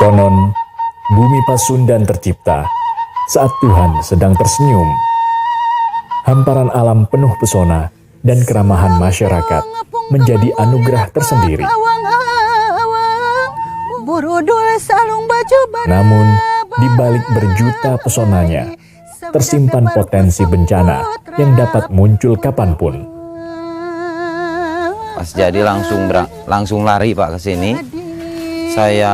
Konon, bumi Pasundan tercipta saat Tuhan sedang tersenyum. Hamparan alam penuh pesona dan keramahan masyarakat menjadi anugerah tersendiri. Namun, di balik berjuta pesonanya, tersimpan potensi bencana yang dapat muncul kapanpun. Pas jadi langsung lari Pak ke sini. Saya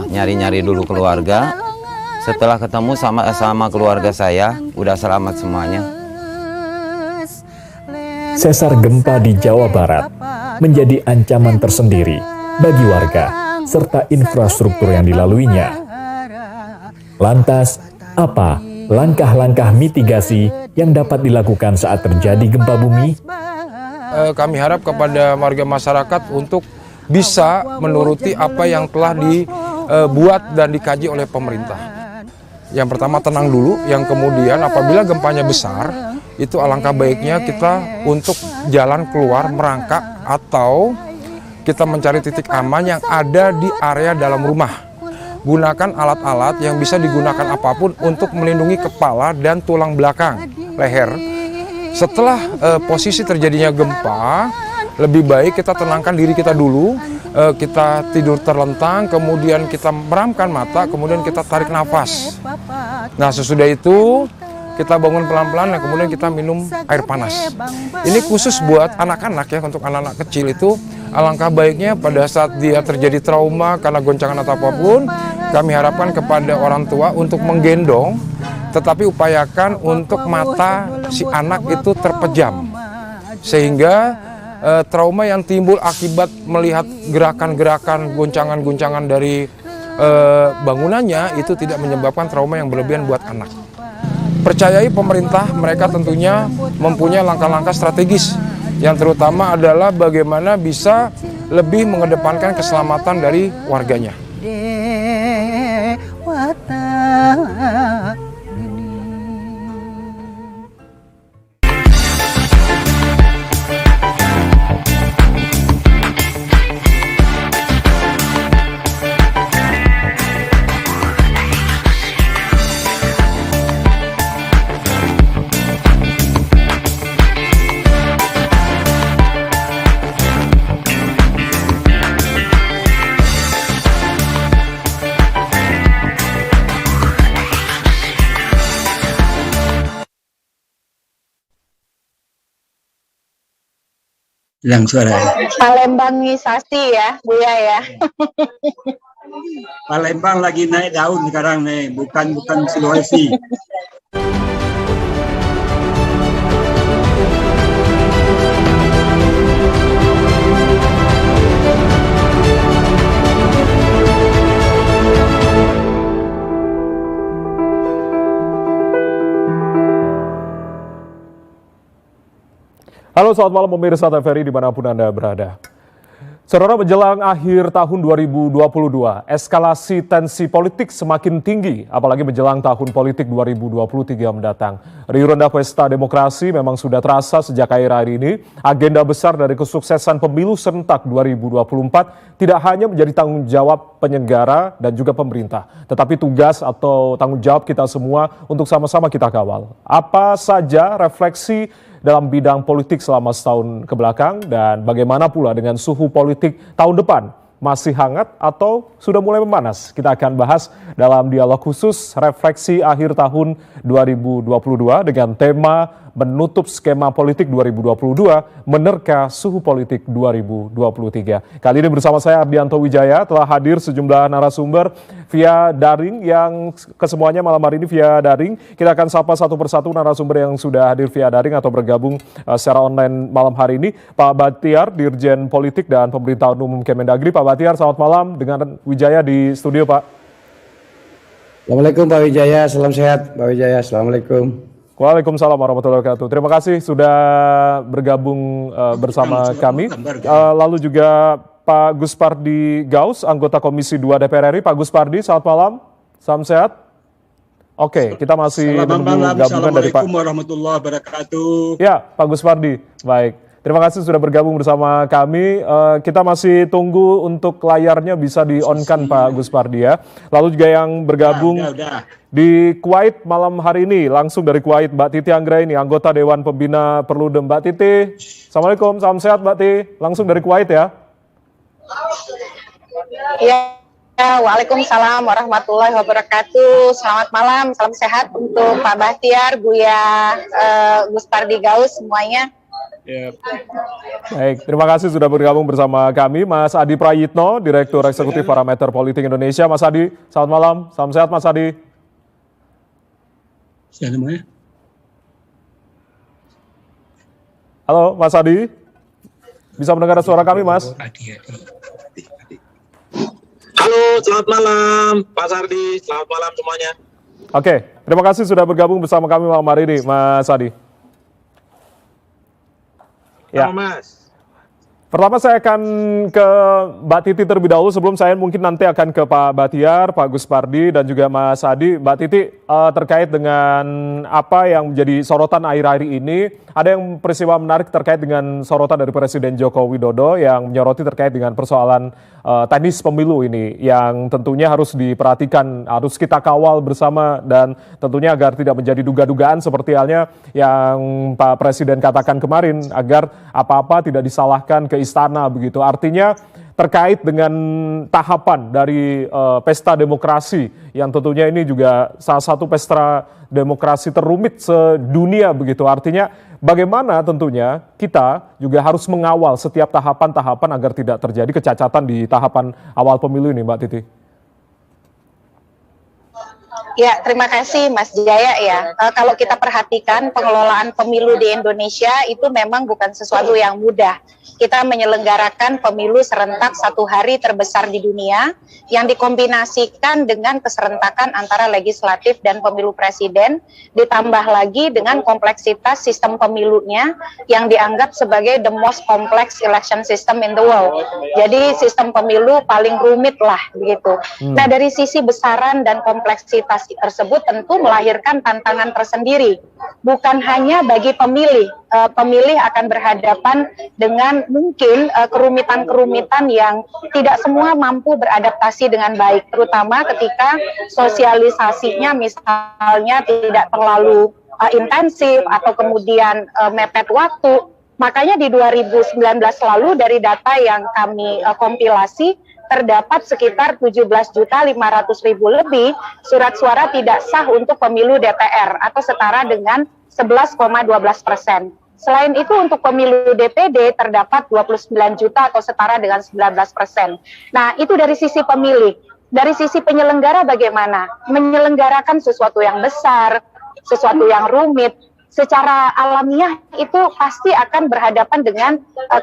nyari-nyari dulu keluarga. Setelah ketemu sama keluarga saya, udah selamat semuanya. Sesar gempa di Jawa Barat menjadi ancaman tersendiri bagi warga serta infrastruktur yang dilaluinya. Lantas, apa langkah-langkah mitigasi yang dapat dilakukan saat terjadi gempa bumi? Kami harap kepada warga masyarakat untuk bisa menuruti apa yang telah dibuat dan dikaji oleh pemerintah. Yang pertama tenang dulu, yang kemudian apabila gempanya besar, itu alangkah baiknya kita untuk jalan keluar merangkak atau kita mencari titik aman yang ada di area dalam rumah. Gunakan alat-alat yang bisa digunakan apapun untuk melindungi kepala dan tulang belakang, leher. Setelah posisi terjadinya gempa, lebih baik kita tenangkan diri kita dulu, kita tidur terlentang, kemudian kita meramkan mata, kemudian kita tarik nafas. Nah, sesudah itu kita bangun pelan-pelan dan kemudian kita minum air panas. Ini khusus buat anak-anak ya, untuk anak-anak kecil itu alangkah baiknya pada saat dia terjadi trauma karena goncangan atau apapun, kami harapkan kepada orang tua untuk menggendong, tetapi upayakan untuk mata si anak itu terpejam. Sehingga trauma yang timbul akibat melihat gerakan-gerakan, goncangan-goncangan dari bangunannya itu tidak menyebabkan trauma yang berlebihan buat anak. Percayai pemerintah, mereka tentunya mempunyai langkah-langkah strategis yang terutama adalah bagaimana bisa lebih mengedepankan keselamatan dari warganya. Hilang suara. Palembangisasi ya, Buya ya. Palembang lagi naik daun sekarang nih, bukan Sulawesi. Halo, selamat malam pemirsa TVRI dimanapun Anda berada. Saudara, menjelang akhir tahun 2022, eskalasi tensi politik semakin tinggi, apalagi menjelang tahun politik 2023 mendatang. Riuh rendah pesta demokrasi memang sudah terasa sejak akhir-akhir ini. Agenda besar dari kesuksesan pemilu serentak 2024 tidak hanya menjadi tanggung jawab penyelenggara dan juga pemerintah, tetapi tugas atau tanggung jawab kita semua untuk sama-sama kita kawal. Apa saja refleksi dalam bidang politik selama setahun kebelakang dan bagaimana pula dengan suhu politik tahun depan? Masih hangat atau sudah mulai memanas? Kita akan bahas dalam dialog khusus refleksi akhir tahun 2022 dengan tema menutup skema politik 2022, menerka suhu politik 2023. Kali ini bersama saya Ardianto Wijaya, telah hadir sejumlah narasumber via daring yang kesemuanya malam hari ini via daring. Kita akan sapa satu persatu narasumber yang sudah hadir via daring atau bergabung secara online malam hari ini. Pak Batiar, Dirjen Politik dan Pemerintahan Umum Kemendagri. Pak Batiar, selamat malam dengan Wijaya di studio, Pak. Assalamualaikum Pak Wijaya, salam sehat Pak Wijaya, assalamualaikum. Waalaikumsalam warahmatullahi wabarakatuh. Terima kasih sudah bergabung bersama kami. Lalu juga Pak Gus Pardi Gaus, anggota Komisi 2 DPR RI. Pak Gus Pardi, selamat malam. Salam sehat. Oke, kita masih menunggu gabungan dari Pak. Assalamualaikum warahmatullahi wabarakatuh. Ya, Pak Gus Pardi. Baik. Terima kasih sudah bergabung bersama kami. Kita masih tunggu untuk layarnya bisa di-on-kan Pak Gus Pardi ya. Lalu juga yang bergabung Udah. di Kuwait malam hari ini, langsung dari Kuwait, Mbak Titi Anggraini, anggota Dewan Pembina Perludem. Mbak Titi, Assalamualaikum, salam sehat Mbak Titi, langsung dari Kuwait ya. Ya, waalaikumsalam warahmatullahi wabarakatuh. Selamat malam, salam sehat untuk Pak Bahtiar, Buya, Gus Pardi Gaus, semuanya. Baik, terima kasih sudah bergabung bersama kami, Mas Adi Prayitno, Direktur Eksekutif Parameter Politik Indonesia. Mas Adi, selamat malam, salam sehat Mas Adi. Sehat semuanya. Halo Mas Adi, bisa mendengar suara kami Mas? Halo, selamat malam Pak Sardi, selamat malam semuanya. Oke, terima kasih sudah bergabung bersama kami malam hari ini, Mas Adi. Ya. Mas. Pertama saya akan ke Mbak Titi terlebih dahulu sebelum saya mungkin nanti akan ke Pak Bahtiar, Pak Gus Pardi dan juga Mas Adi. Mbak Titi, terkait dengan apa yang menjadi sorotan akhir-akhir ini, ada yang peristiwa menarik terkait dengan sorotan dari Presiden Joko Widodo yang menyoroti terkait dengan persoalan teknis pemilu ini yang tentunya harus diperhatikan, harus kita kawal bersama dan tentunya agar tidak menjadi duga-dugaan seperti halnya yang Pak Presiden katakan kemarin agar apa-apa tidak disalahkan ke istana begitu. Artinya terkait dengan tahapan dari pesta demokrasi yang tentunya ini juga salah satu pesta demokrasi terumit sedunia begitu. Artinya bagaimana tentunya kita juga harus mengawal setiap tahapan-tahapan agar tidak terjadi kecacatan di tahapan awal pemilu ini, Mbak Titi. Ya, terima kasih Mas Jaya ya. Kalau kita perhatikan pengelolaan pemilu di Indonesia itu memang bukan sesuatu yang mudah. Kita menyelenggarakan pemilu serentak satu hari terbesar di dunia yang dikombinasikan dengan keserentakan antara legislatif dan pemilu presiden, ditambah lagi dengan kompleksitas sistem pemilunya yang dianggap sebagai the most complex election system in the world. Jadi sistem pemilu paling rumit lah begitu. Nah, dari sisi besaran dan kompleksitas tersebut tentu melahirkan tantangan tersendiri. Bukan hanya bagi pemilih, pemilih akan berhadapan dengan mungkin kerumitan-kerumitan yang tidak semua mampu beradaptasi dengan baik, terutama ketika sosialisasinya misalnya tidak terlalu intensif atau kemudian mepet waktu. Makanya di 2019 lalu dari data yang kami kompilasi, terdapat sekitar 17.500.000 lebih surat suara tidak sah untuk pemilu DPR atau setara dengan 11,12%. Selain itu untuk pemilu DPD terdapat 29 juta atau setara dengan 19%. Nah, itu dari sisi pemilih. Dari sisi penyelenggara bagaimana? Menyelenggarakan sesuatu yang besar, sesuatu yang rumit, secara alamiah itu pasti akan berhadapan dengan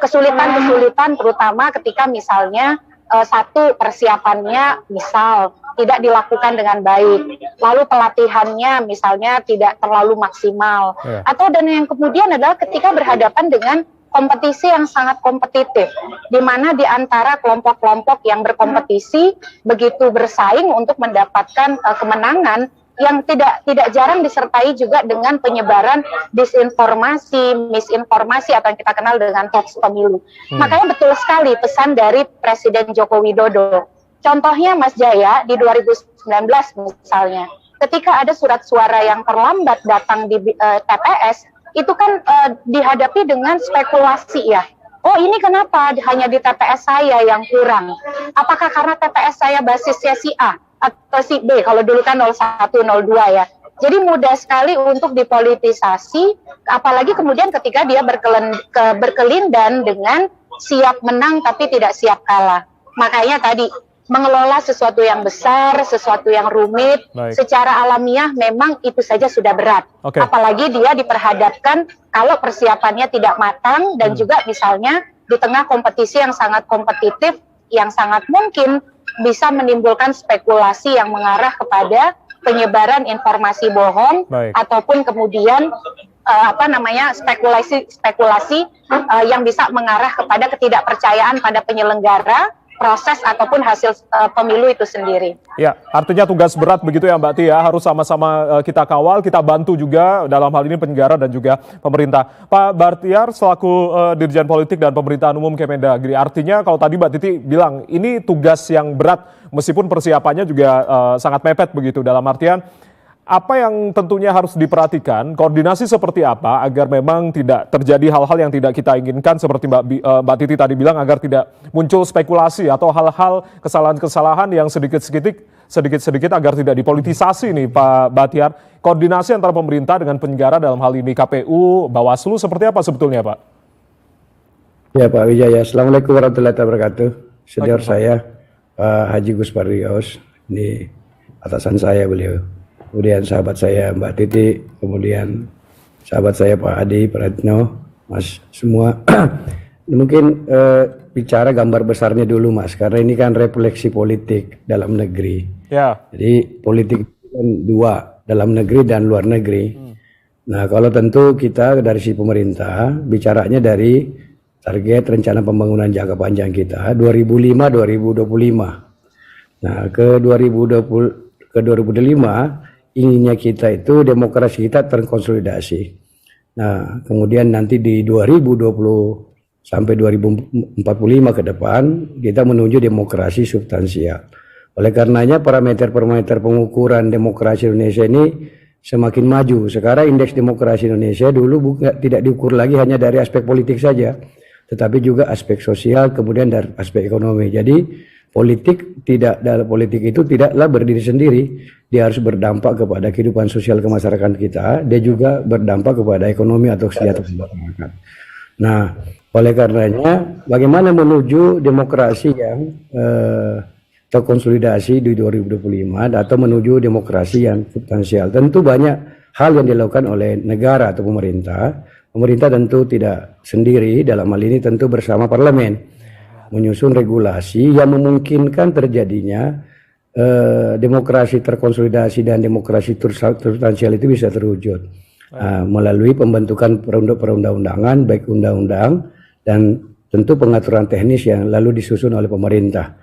kesulitan-kesulitan, terutama ketika misalnya satu, persiapannya misal tidak dilakukan dengan baik, lalu pelatihannya misalnya tidak terlalu maksimal, atau dan yang kemudian adalah ketika berhadapan dengan kompetisi yang sangat kompetitif, di mana di antara kelompok-kelompok yang berkompetisi begitu bersaing untuk mendapatkan kemenangan yang tidak jarang disertai juga dengan penyebaran disinformasi, misinformasi atau yang kita kenal dengan hoax pemilu. Makanya betul sekali pesan dari Presiden Joko Widodo. Contohnya Mas Jaya di 2019 misalnya, ketika ada surat suara yang terlambat datang di TPS, itu kan dihadapi dengan spekulasi ya. Oh ini kenapa hanya di TPS saya yang kurang? Apakah karena TPS saya basisnya si A atau si B, kalau dulu kan 01, 02 ya. Jadi mudah sekali untuk dipolitisasi, apalagi kemudian ketika dia berkelindan dengan siap menang tapi tidak siap kalah. Makanya tadi, mengelola sesuatu yang besar, sesuatu yang rumit, secara alamiah memang itu saja sudah berat. Apalagi dia diperhadapkan kalau persiapannya tidak matang dan juga misalnya di tengah kompetisi yang sangat kompetitif, yang sangat mungkin bisa menimbulkan spekulasi yang mengarah kepada penyebaran informasi bohong ataupun kemudian spekulasi yang bisa mengarah kepada ketidakpercayaan pada penyelenggara proses ataupun hasil pemilu itu sendiri. Ya, artinya tugas berat begitu ya Mbak Tia, harus sama-sama kita kawal, kita bantu juga dalam hal ini penyelenggara dan juga pemerintah. Pak Bahtiar selaku Dirjen Politik dan Pemerintahan Umum Kemendagri, artinya kalau tadi Mbak Titi bilang ini tugas yang berat meskipun persiapannya juga sangat mepet begitu, dalam artian apa yang tentunya harus diperhatikan, koordinasi seperti apa agar memang tidak terjadi hal-hal yang tidak kita inginkan seperti Mbak Titi tadi bilang, agar tidak muncul spekulasi atau hal-hal kesalahan-kesalahan yang sedikit-sedikit agar tidak dipolitisasi nih Pak Bahtiar. Koordinasi antara pemerintah dengan penyelenggara dalam hal ini KPU, Bawaslu seperti apa sebetulnya Pak? Ya Pak Wijaya, Assalamualaikum warahmatullahi wabarakatuh. Senior saya Pak Haji Gus Pardios, ini atasan saya beliau. Kemudian sahabat saya Mbak Titi, kemudian sahabat saya Pak Adi Pratno, Mas semua. Mungkin bicara gambar besarnya dulu Mas, karena ini kan refleksi politik dalam negeri. Ya. Jadi politik itu kan dua, dalam negeri dan luar negeri. Nah kalau tentu kita dari si pemerintah bicaranya dari target rencana pembangunan jangka panjang kita 2005-2025. Nah ke 2025 inginnya kita itu demokrasi kita terkonsolidasi. Nah, kemudian nanti di 2020 sampai 2045 ke depan kita menuju demokrasi substansial. Oleh karenanya parameter-parameter pengukuran demokrasi Indonesia ini semakin maju. Sekarang indeks demokrasi Indonesia dulu tidak diukur lagi hanya dari aspek politik saja, tetapi juga aspek sosial, kemudian dari aspek ekonomi. Jadi dalam politik itu tidaklah berdiri sendiri, dia harus berdampak kepada kehidupan sosial kemasyarakatan kita, dia juga berdampak kepada ekonomi atau kesejahteraan masyarakat. Nah, oleh karenanya bagaimana menuju demokrasi yang terkonsolidasi di 2025 atau menuju demokrasi yang substansial. Tentu banyak hal yang dilakukan oleh negara atau pemerintah. Pemerintah tentu tidak sendiri, dalam hal ini tentu bersama parlemen menyusun regulasi yang memungkinkan terjadinya demokrasi terkonsolidasi dan demokrasi substansial itu bisa terwujud melalui pembentukan perundang-undangan, baik undang-undang dan tentu pengaturan teknis yang lalu disusun oleh pemerintah.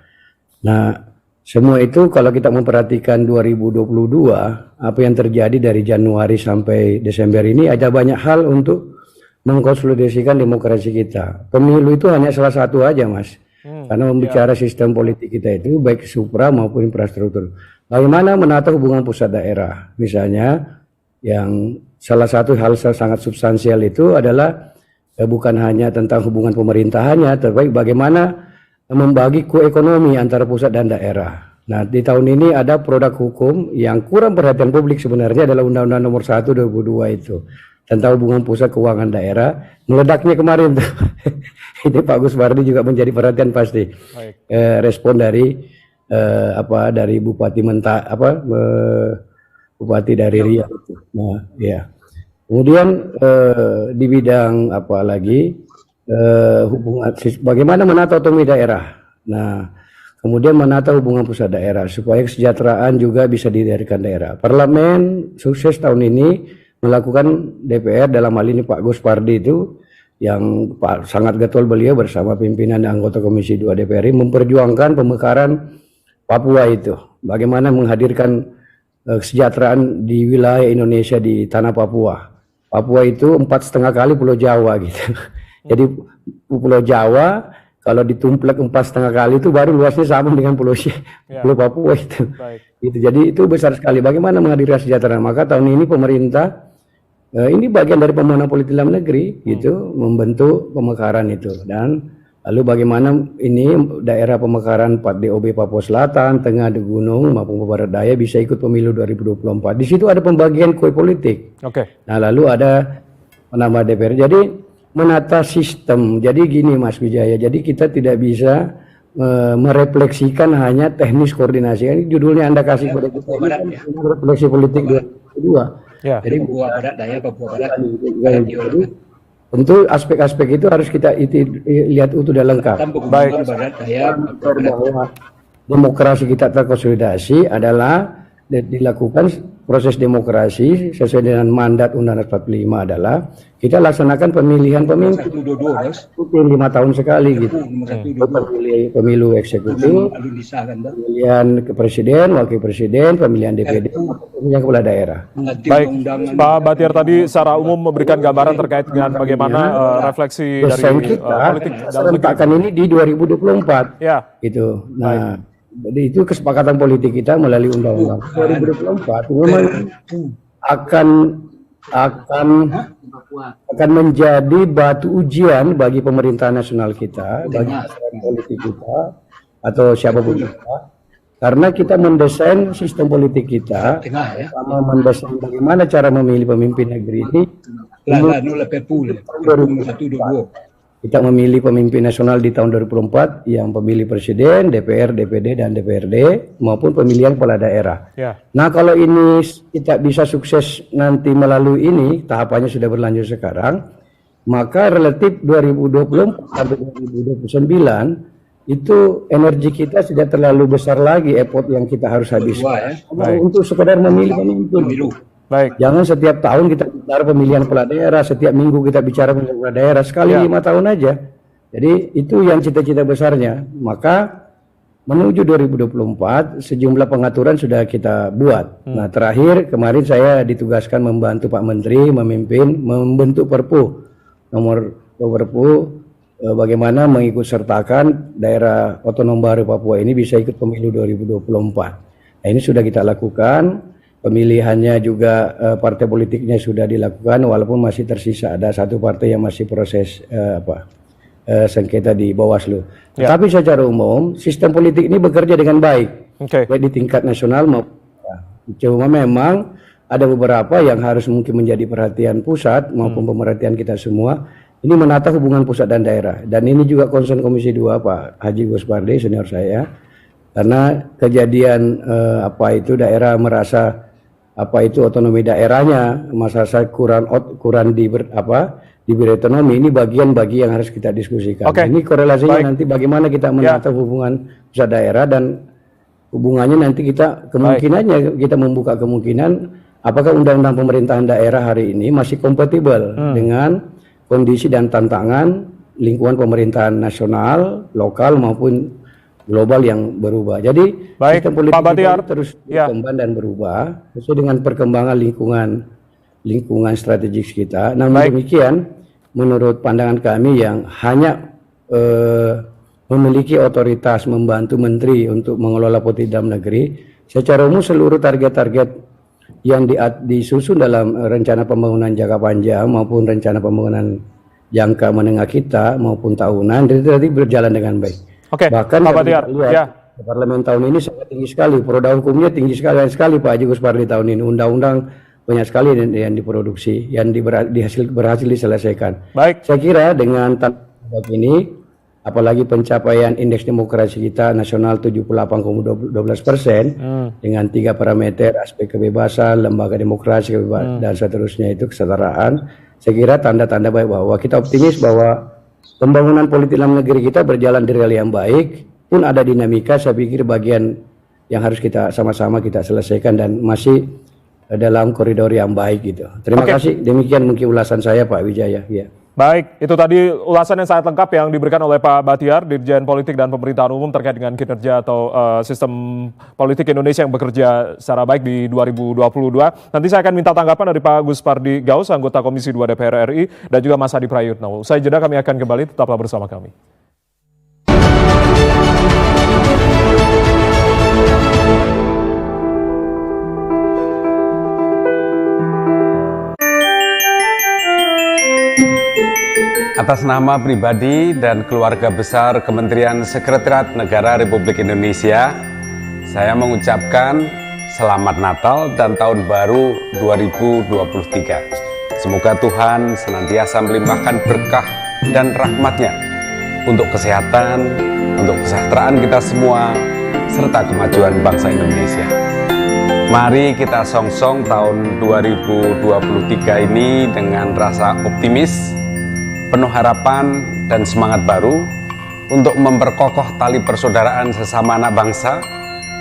Nah, semua itu kalau kita memperhatikan 2022, apa yang terjadi dari Januari sampai Desember ini, ada banyak hal untuk mengkonsolidasikan demokrasi kita. Pemilu itu hanya salah satu aja Mas, karena membicara sistem politik kita itu baik supra maupun infrastruktur. Bagaimana menata hubungan pusat daerah, misalnya yang salah satu hal sangat substansial itu adalah bukan hanya tentang hubungan pemerintahannya, tapi bagaimana membagi koekonomi antara pusat dan daerah. Nah di tahun ini ada produk hukum yang kurang perhatian publik sebenarnya adalah Undang-Undang Nomor 1 2002 itu tentang hubungan pusat keuangan daerah, meledaknya kemarin tuh. Ini Pak Gus Pardi juga menjadi perhatian pasti. Respon dari dari Bupati Bupati dari Riau itu. Nah, ya. Kemudian di bidang apa lagi hubungan bagaimana menata otonomi daerah. Nah, kemudian menata hubungan pusat daerah supaya kesejahteraan juga bisa didirikan daerah. Parlemen sukses tahun ini melakukan DPR dalam hal ini Pak Gus Pardi itu yang sangat getol beliau bersama pimpinan dan anggota Komisi 2 DPR memperjuangkan pemekaran Papua itu. Bagaimana menghadirkan kesejahteraan di wilayah Indonesia di tanah Papua. Papua itu 4,5 kali Pulau Jawa gitu. Jadi Pulau Jawa kalau ditumplek 4,5 kali itu baru luasnya sama dengan Pulau Papua itu. Gitu. Jadi itu besar sekali. Bagaimana menghadirkan kesejahteraan? Maka tahun ini pemerintah ini bagian dari pembangunan politik dalam negeri, gitu, membentuk pemekaran itu. Dan lalu bagaimana ini daerah pemekaran 4DOB Papua Selatan, Tengah, di Gunung maupun Barat Daya bisa ikut pemilu 2024. Di situ ada pembagian kue politik. Nah lalu ada penambah DPR. Jadi menata sistem. Jadi gini Mas Wijaya. Jadi kita tidak bisa merefleksikan hanya teknis koordinasi. Ini judulnya Anda kasih pada kita. Refleksi politik 2022. Ya. Jadi Papua Barat Daya, Papua Barat. Tentu aspek-aspek itu harus kita lihat utuh dan lengkap. Baik. Bahwa demokrasi kita terkonsolidasi adalah dilakukan proses demokrasi sesuai dengan mandat Undang-Undang 45 adalah kita laksanakan pemilihan pemimpin rutin 5 tahun sekali gitu. Pemilu eksekutif, pemilihan ke presiden, wakil presiden, pemilihan DPD, pemilihan kepala daerah. Baik, Pak Batiar tadi secara umum memberikan gambaran terkait dengan bagaimana refleksi dari politik dalam serentakkan ini di 2024. Ya. Gitu. Nah, jadi itu kesepakatan politik kita melalui undang-undang 2024 memang akan menjadi batu ujian bagi pemerintahan nasional kita, bagi masyarakat politik kita atau siapapun kita, karena kita mendesain sistem politik kita, sama mendesain bagaimana cara memilih pemimpin negeri ini. Kita memilih pemimpin nasional di tahun 2024 yang pemilih presiden, DPR, DPD, dan DPRD maupun pemilihan kepala daerah. Ya. Nah kalau ini kita bisa sukses nanti melalui ini, tahapannya sudah berlanjut sekarang, maka relatif 2024 sampai 2029 itu energi kita sudah terlalu besar lagi effort yang kita harus habiskan untuk sekedar memilih pemimpin. Baik. Jangan setiap tahun kita bicara pemilihan kepala daerah, setiap minggu kita bicara pemilihan kepala daerah, sekali 5 tahun aja. Jadi itu yang cita-cita besarnya. Maka menuju 2024 sejumlah pengaturan sudah kita buat. Nah terakhir kemarin saya ditugaskan membantu Pak Menteri membentuk Perpu nomor Perpu bagaimana mengikut sertakan daerah otonom baru Papua ini bisa ikut pemilu 2024. Nah ini sudah kita lakukan. Pemilihannya juga partai politiknya sudah dilakukan, walaupun masih tersisa ada satu partai yang masih proses sengketa di Bawaslu. Tapi secara umum sistem politik ini bekerja dengan baik, baik di tingkat nasional maupun cuma memang ada beberapa yang harus mungkin menjadi perhatian pusat maupun pemerhatian kita semua. Ini menata hubungan pusat dan daerah, dan ini juga concern Komisi 2 Pak Haji Guspardi senior saya, karena kejadian daerah merasa otonomi daerahnya masyarakat kurang diberi otonomi, ini bagian yang harus kita diskusikan. Ini korelasinya nanti bagaimana kita menata hubungan pusat daerah, dan hubungannya nanti kita kemungkinannya kita membuka kemungkinan apakah undang-undang pemerintahan daerah hari ini masih kompatibel dengan kondisi dan tantangan lingkungan pemerintahan nasional, lokal maupun global yang berubah. Jadi sistem politik kita terus berkembang dan berubah sesuai dengan perkembangan lingkungan strategis kita. Namun demikian, menurut pandangan kami yang hanya memiliki otoritas membantu menteri untuk mengelola politik dalam negeri, secara umum seluruh target-target yang disusun dalam rencana pembangunan jangka panjang maupun rencana pembangunan jangka menengah kita maupun tahunan itu tadi berjalan dengan baik. Bahkan Pak Batiar, parlemen tahun ini sangat tinggi sekali, produk hukumnya tinggi sekali Pak Haji Guspardi tahun ini, undang-undang banyak sekali yang diproduksi, yang berhasil diselesaikan. Saya kira dengan tantangan ini, apalagi pencapaian indeks demokrasi kita nasional 78,12% dengan 3 parameter, aspek kebebasan, lembaga demokrasi, dan seterusnya itu kesetaraan, saya kira tanda-tanda baik bahwa kita optimis bahwa pembangunan politik dalam negeri kita berjalan di rel yang baik, pun ada dinamika, saya pikir bagian yang harus kita sama-sama kita selesaikan dan masih dalam koridor yang baik gitu. Terima kasih, demikian mungkin ulasan saya Pak Wijaya. Ya. Baik, itu tadi ulasan yang sangat lengkap yang diberikan oleh Pak Batiar, Dirjen Politik dan Pemerintahan Umum terkait dengan kinerja atau sistem politik Indonesia yang bekerja secara baik di 2022. Nanti saya akan minta tanggapan dari Pak Guspardi Gaus, anggota Komisi 2 DPR RI, dan juga Mas Adi Prayitno. Usai jeda kami akan kembali, tetaplah bersama kami. Atas nama pribadi dan keluarga besar Kementerian Sekretariat Negara Republik Indonesia, saya mengucapkan Selamat Natal dan Tahun Baru 2023. Semoga Tuhan senantiasa melimpahkan berkah dan rahmat-Nya untuk kesehatan, untuk kesejahteraan kita semua, serta kemajuan bangsa Indonesia. Mari kita song-song tahun 2023 ini dengan rasa optimis, penuh harapan dan semangat baru untuk memperkokoh tali persaudaraan sesama anak bangsa,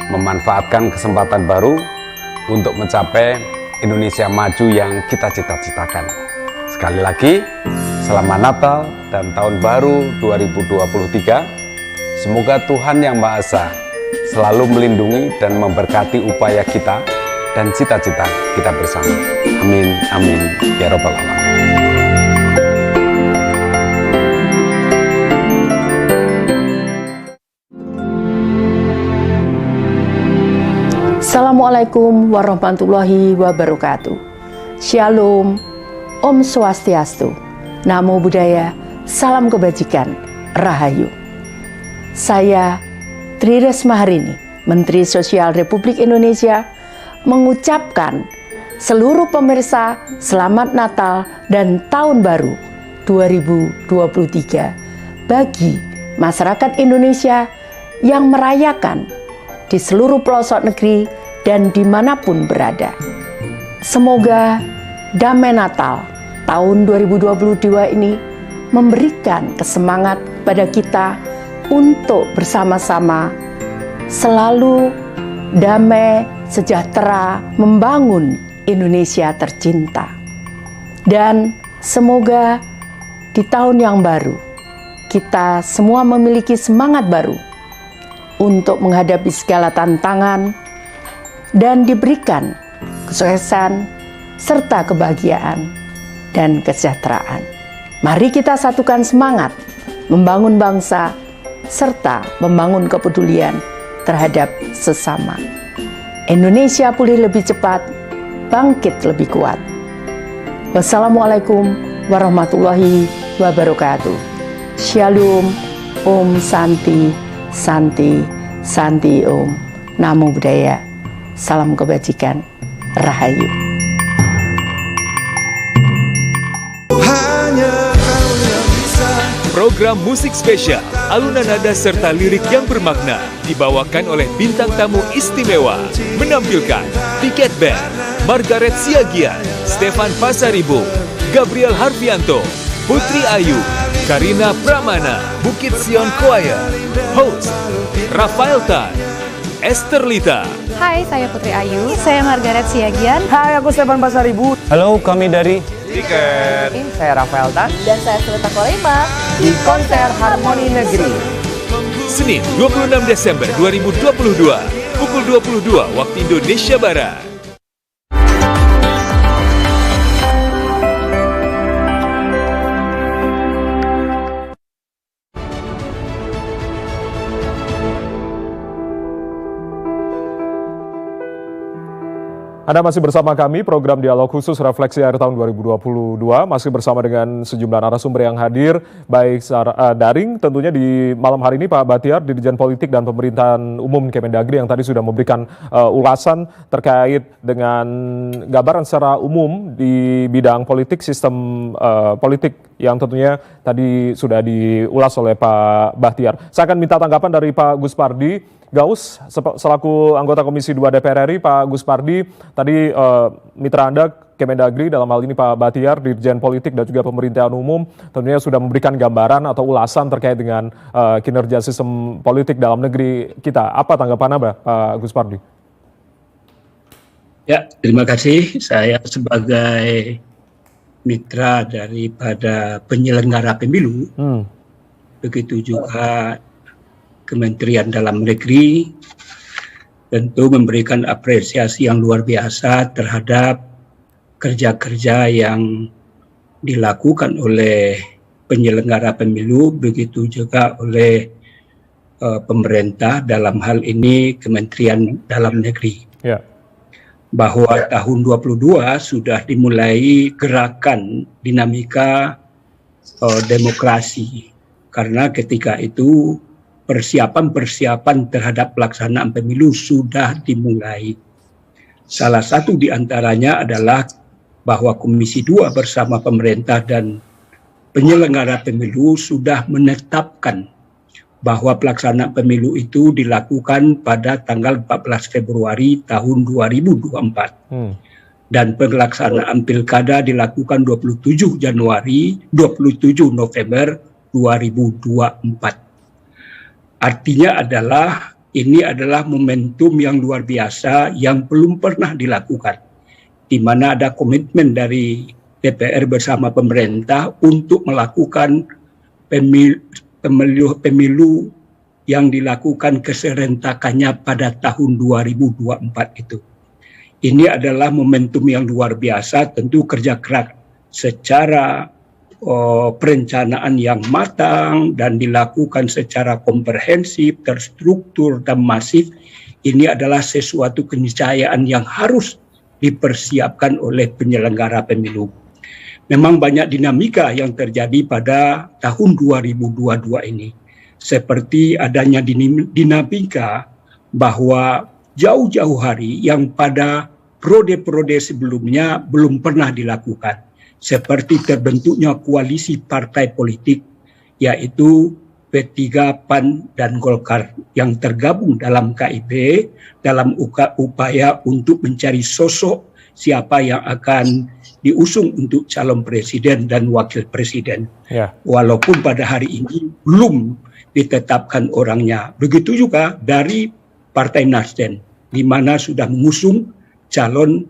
memanfaatkan kesempatan baru untuk mencapai Indonesia maju yang kita cita-citakan. Sekali lagi, selamat Natal dan Tahun Baru 2023. Semoga Tuhan Yang Maha Esa selalu melindungi dan memberkati upaya kita dan cita-cita kita bersama. Amin, amin, ya Rabbal Alamin. Assalamualaikum warahmatullahi wabarakatuh. Shalom, Om Swastiastu, Namo Buddhaya, Salam Kebajikan, Rahayu. Saya Tri Risma Harini, Menteri Sosial Republik Indonesia, mengucapkan seluruh pemirsa selamat Natal dan Tahun Baru 2023 bagi masyarakat Indonesia yang merayakan di seluruh pelosok negeri dan dimanapun berada. Semoga damai Natal tahun 2022 ini memberikan kesemangat pada kita untuk bersama-sama selalu damai, sejahtera, membangun Indonesia tercinta. Dan semoga di tahun yang baru kita semua memiliki semangat baru untuk menghadapi segala tantangan dan diberikan kesuksesan serta kebahagiaan dan kesejahteraan. Mari kita satukan semangat membangun bangsa serta membangun kepedulian terhadap sesama. Indonesia pulih lebih cepat, bangkit lebih kuat. Wassalamualaikum warahmatullahi wabarakatuh. Shalom, Om Santi, Santi, Santi Om. Namo Buddhaya, Salam Kebajikan, Rahayu. Program musik spesial, alunan nada serta lirik yang bermakna dibawakan oleh bintang tamu istimewa, menampilkan Piket Band, Margaret Siagian, Stefan Pasaribu, Gabriel Harfianto, Putri Ayu, Karina Pramana, Bukit Sion Choir, host Rafael Tan, Esther Lita. Hai, saya Putri Ayu. Saya Margaret Siagian. Hai, aku Stefan Pasaribu. Halo, kami dari Tiket. Saya Rafael Tan. Dan saya Sulita Koleima di Konser Harmoni Negeri. Senin 26 Desember 2022, pukul 22 waktu Indonesia Barat. Anda masih bersama kami, program Dialog Khusus Refleksi Akhir Tahun 2022, masih bersama dengan sejumlah narasumber yang hadir, baik secara daring tentunya di malam hari ini Pak Bahtiar, Dirjen Politik dan Pemerintahan Umum Kemendagri yang tadi sudah memberikan ulasan terkait dengan gambaran secara umum di bidang politik, sistem politik yang tentunya tadi sudah diulas oleh Pak Bahtiar. Saya akan minta tanggapan dari Pak Gus Pardi Gaus, selaku anggota Komisi 2 DPR RI. Pak Gus Pardi, tadi mitra Anda Kemendagri, dalam hal ini Pak Bahtiar, Dirjen Politik dan juga Pemerintahan Umum, tentunya sudah memberikan gambaran atau ulasan terkait dengan kinerja sistem politik dalam negeri kita. Apa tanggapan Anda, Pak Gus Pardi? Ya, terima kasih. Saya sebagai mitra daripada penyelenggara pemilu, begitu juga Kementerian Dalam Negeri, tentu memberikan apresiasi yang luar biasa terhadap kerja-kerja yang dilakukan oleh penyelenggara pemilu, begitu juga oleh pemerintah, dalam hal ini Kementerian Dalam Negeri. Ya. Bahwa tahun 2022 sudah dimulai gerakan dinamika demokrasi, karena ketika itu persiapan terhadap pelaksanaan pemilu sudah dimulai. Salah satu di antaranya adalah bahwa Komisi 2 bersama pemerintah dan penyelenggara pemilu sudah menetapkan bahwa pelaksanaan pemilu itu dilakukan pada tanggal 14 Februari tahun 2024. Dan pelaksanaan pilkada dilakukan 27 November 2024. Artinya adalah ini adalah momentum yang luar biasa yang belum pernah dilakukan, di mana ada komitmen dari DPR bersama pemerintah untuk melakukan pemilu yang dilakukan keserentakannya pada tahun 2024 itu. Ini adalah momentum yang luar biasa, tentu kerja keras secara perencanaan yang matang dan dilakukan secara komprehensif, terstruktur dan masif. Ini adalah sesuatu keniscayaan yang harus dipersiapkan oleh penyelenggara pemilu. Memang banyak dinamika yang terjadi pada tahun 2022 ini. Seperti adanya dinamika bahwa jauh-jauh hari yang pada periode-periode sebelumnya belum pernah dilakukan. Seperti terbentuknya koalisi partai politik, yaitu P3, PAN, dan Golkar yang tergabung dalam KIP dalam upaya untuk mencari sosok siapa yang akan diusung untuk calon presiden dan wakil presiden. Walaupun pada hari ini belum ditetapkan orangnya. Begitu juga dari Partai Nasdem, di mana sudah mengusung calon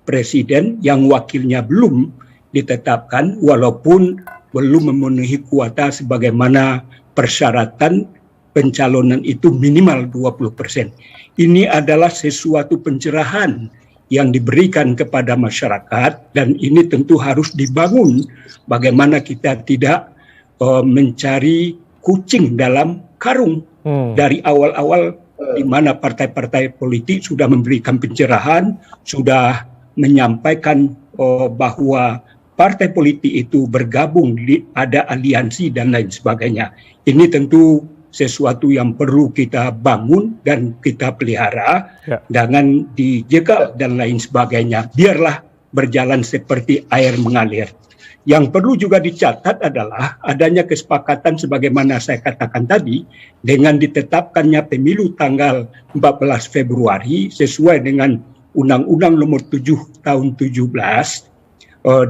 presiden yang wakilnya belum ditetapkan, walaupun belum memenuhi kuota sebagaimana persyaratan pencalonan itu minimal 20%. Ini adalah sesuatu pencerahan yang diberikan kepada masyarakat, dan ini tentu harus dibangun bagaimana kita tidak mencari kucing dalam karung. Dari awal-awal di mana partai-partai politik sudah memberikan pencerahan, sudah menyampaikan bahwa partai politik itu bergabung, ada aliansi dan lain sebagainya. Ini tentu sesuatu yang perlu kita bangun dan kita pelihara, jangan dijegal dan lain sebagainya. Biarlah berjalan seperti air mengalir. Yang perlu juga dicatat adalah adanya kesepakatan sebagaimana saya katakan tadi, dengan ditetapkannya pemilu tanggal 14 Februari sesuai dengan Undang-Undang Nomor 7 Tahun 17,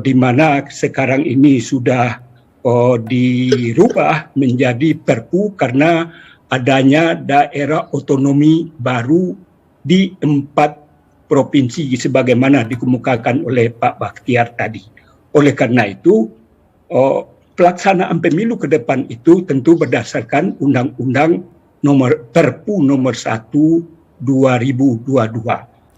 di mana sekarang ini sudah dirubah menjadi Perpu karena adanya daerah otonomi baru di 4 provinsi sebagaimana dikemukakan oleh Pak Bakhtiar tadi. Oleh karena itu, pelaksanaan pemilu ke depan itu tentu berdasarkan Undang-Undang Perpu nomor 1 2022.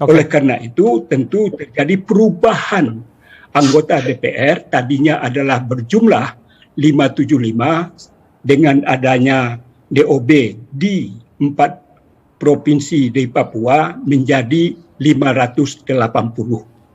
Oleh karena itu tentu terjadi perubahan anggota DPR, tadinya adalah berjumlah 575, dengan adanya DOB di 4 provinsi di Papua menjadi 580.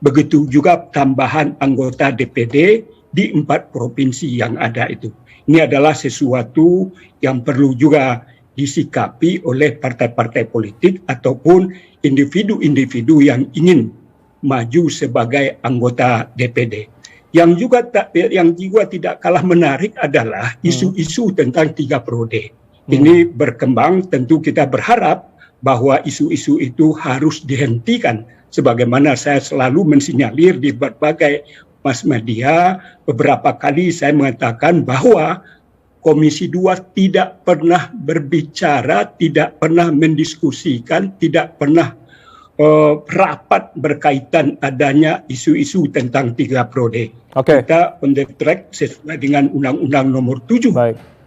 Begitu juga tambahan anggota DPD di 4 provinsi yang ada itu. Ini adalah sesuatu yang perlu juga disikapi oleh partai-partai politik ataupun individu-individu yang ingin maju sebagai anggota DPD. Yang juga tidak kalah menarik adalah isu-isu tentang 3 periode. Ini berkembang, tentu kita berharap bahwa isu-isu itu harus dihentikan. Sebagaimana saya selalu mensinyalir di berbagai mass media, beberapa kali saya mengatakan bahwa Komisi 2 tidak pernah berbicara, tidak pernah mendiskusikan, tidak pernah rapat berkaitan adanya isu-isu tentang 3 periode. Kita on the track sesuai dengan Undang-Undang Nomor 7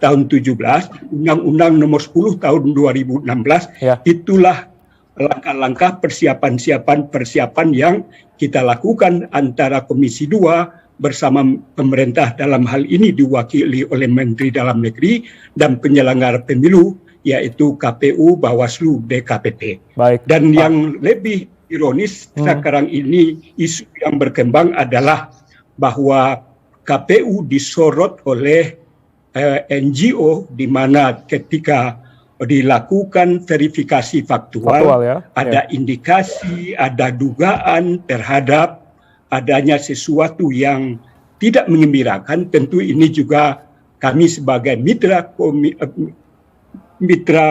Tahun 17, Undang-Undang Nomor 10 Tahun 2016. Itulah langkah-langkah persiapan yang kita lakukan antara Komisi 2 bersama pemerintah, dalam hal ini diwakili oleh Menteri Dalam Negeri dan penyelenggara pemilu, yaitu KPU, Bawaslu, DKPP. Dan yang lebih ironis sekarang ini, isu yang berkembang adalah bahwa KPU disorot oleh NGO, di mana ketika dilakukan verifikasi faktual, ada indikasi, ada dugaan terhadap adanya sesuatu yang tidak mengembirakan. Tentu ini juga kami sebagai mitra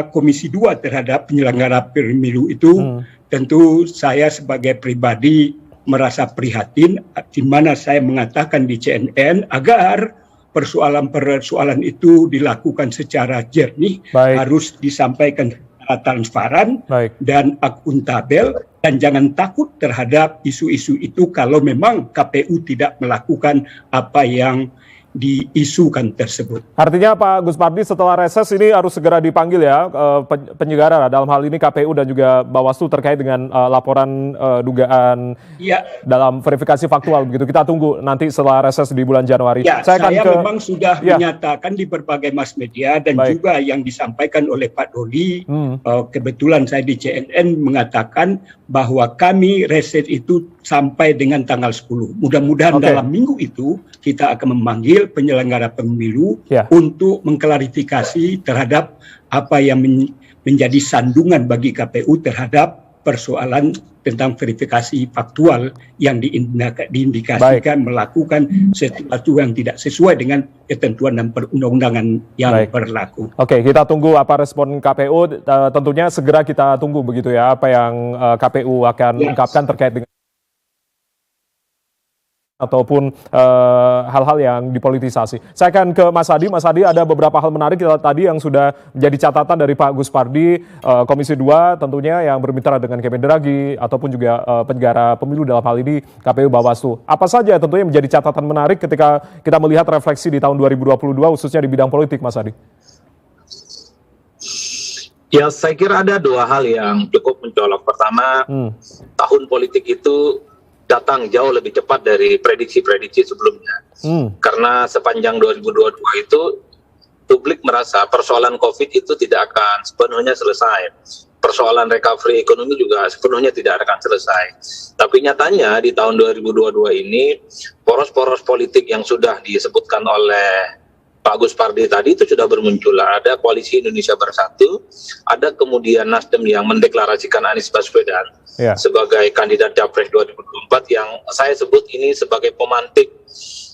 Komisi 2 terhadap penyelenggara pemilu itu, tentu saya sebagai pribadi merasa prihatin, di mana saya mengatakan di CNN agar persoalan-persoalan itu dilakukan secara jernih, harus disampaikan secara transparan dan akuntabel, dan jangan takut terhadap isu-isu itu kalau memang KPU tidak melakukan apa yang diisukan tersebut. Artinya Pak Gus Pardi setelah reses ini harus segera dipanggil ya penyelenggara dalam hal ini KPU dan juga Bawaslu terkait dengan laporan dugaan dalam verifikasi faktual begitu. Kita tunggu nanti setelah reses di bulan Januari. Ya, saya memang sudah menyatakan di berbagai mass media dan juga yang disampaikan oleh Pak Doli. Kebetulan saya di CNN mengatakan bahwa kami reses itu sampai dengan tanggal 10. Mudah-mudahan dalam minggu itu kita akan memanggil penyelenggara pemilu untuk mengklarifikasi terhadap apa yang menjadi sandungan bagi KPU terhadap persoalan tentang verifikasi faktual yang diindikasikan melakukan sesuatu yang tidak sesuai dengan ketentuan dan perundang-undangan yang berlaku. Oke, kita tunggu apa respon KPU. Tentunya segera kita tunggu begitu ya apa yang KPU akan ungkapkan terkait dengan ataupun hal-hal yang dipolitisasi. Saya akan ke Mas Adi. Mas Adi, ada beberapa hal menarik tadi yang sudah menjadi catatan dari Pak Gus Pardi, Komisi 2 tentunya yang bermitra dengan Kemendagri ataupun juga penyelenggara pemilu dalam hal ini KPU Bawaslu. Apa saja tentunya menjadi catatan menarik ketika kita melihat refleksi di tahun 2022 khususnya di bidang politik, Mas Adi? Ya, saya kira ada dua hal yang cukup mencolok. Pertama, tahun politik itu datang jauh lebih cepat dari prediksi-prediksi sebelumnya. Karena sepanjang 2022 itu publik merasa persoalan COVID itu tidak akan sepenuhnya selesai. Persoalan recovery ekonomi juga sepenuhnya tidak akan selesai. Tapi nyatanya di tahun 2022 ini poros-poros politik yang sudah disebutkan oleh Pak Gus Pardi tadi itu sudah bermuncul. Ada Koalisi Indonesia Bersatu, ada kemudian Nasdem yang mendeklarasikan Anies Baswedan sebagai kandidat Capres 2024 yang saya sebut ini sebagai pemantik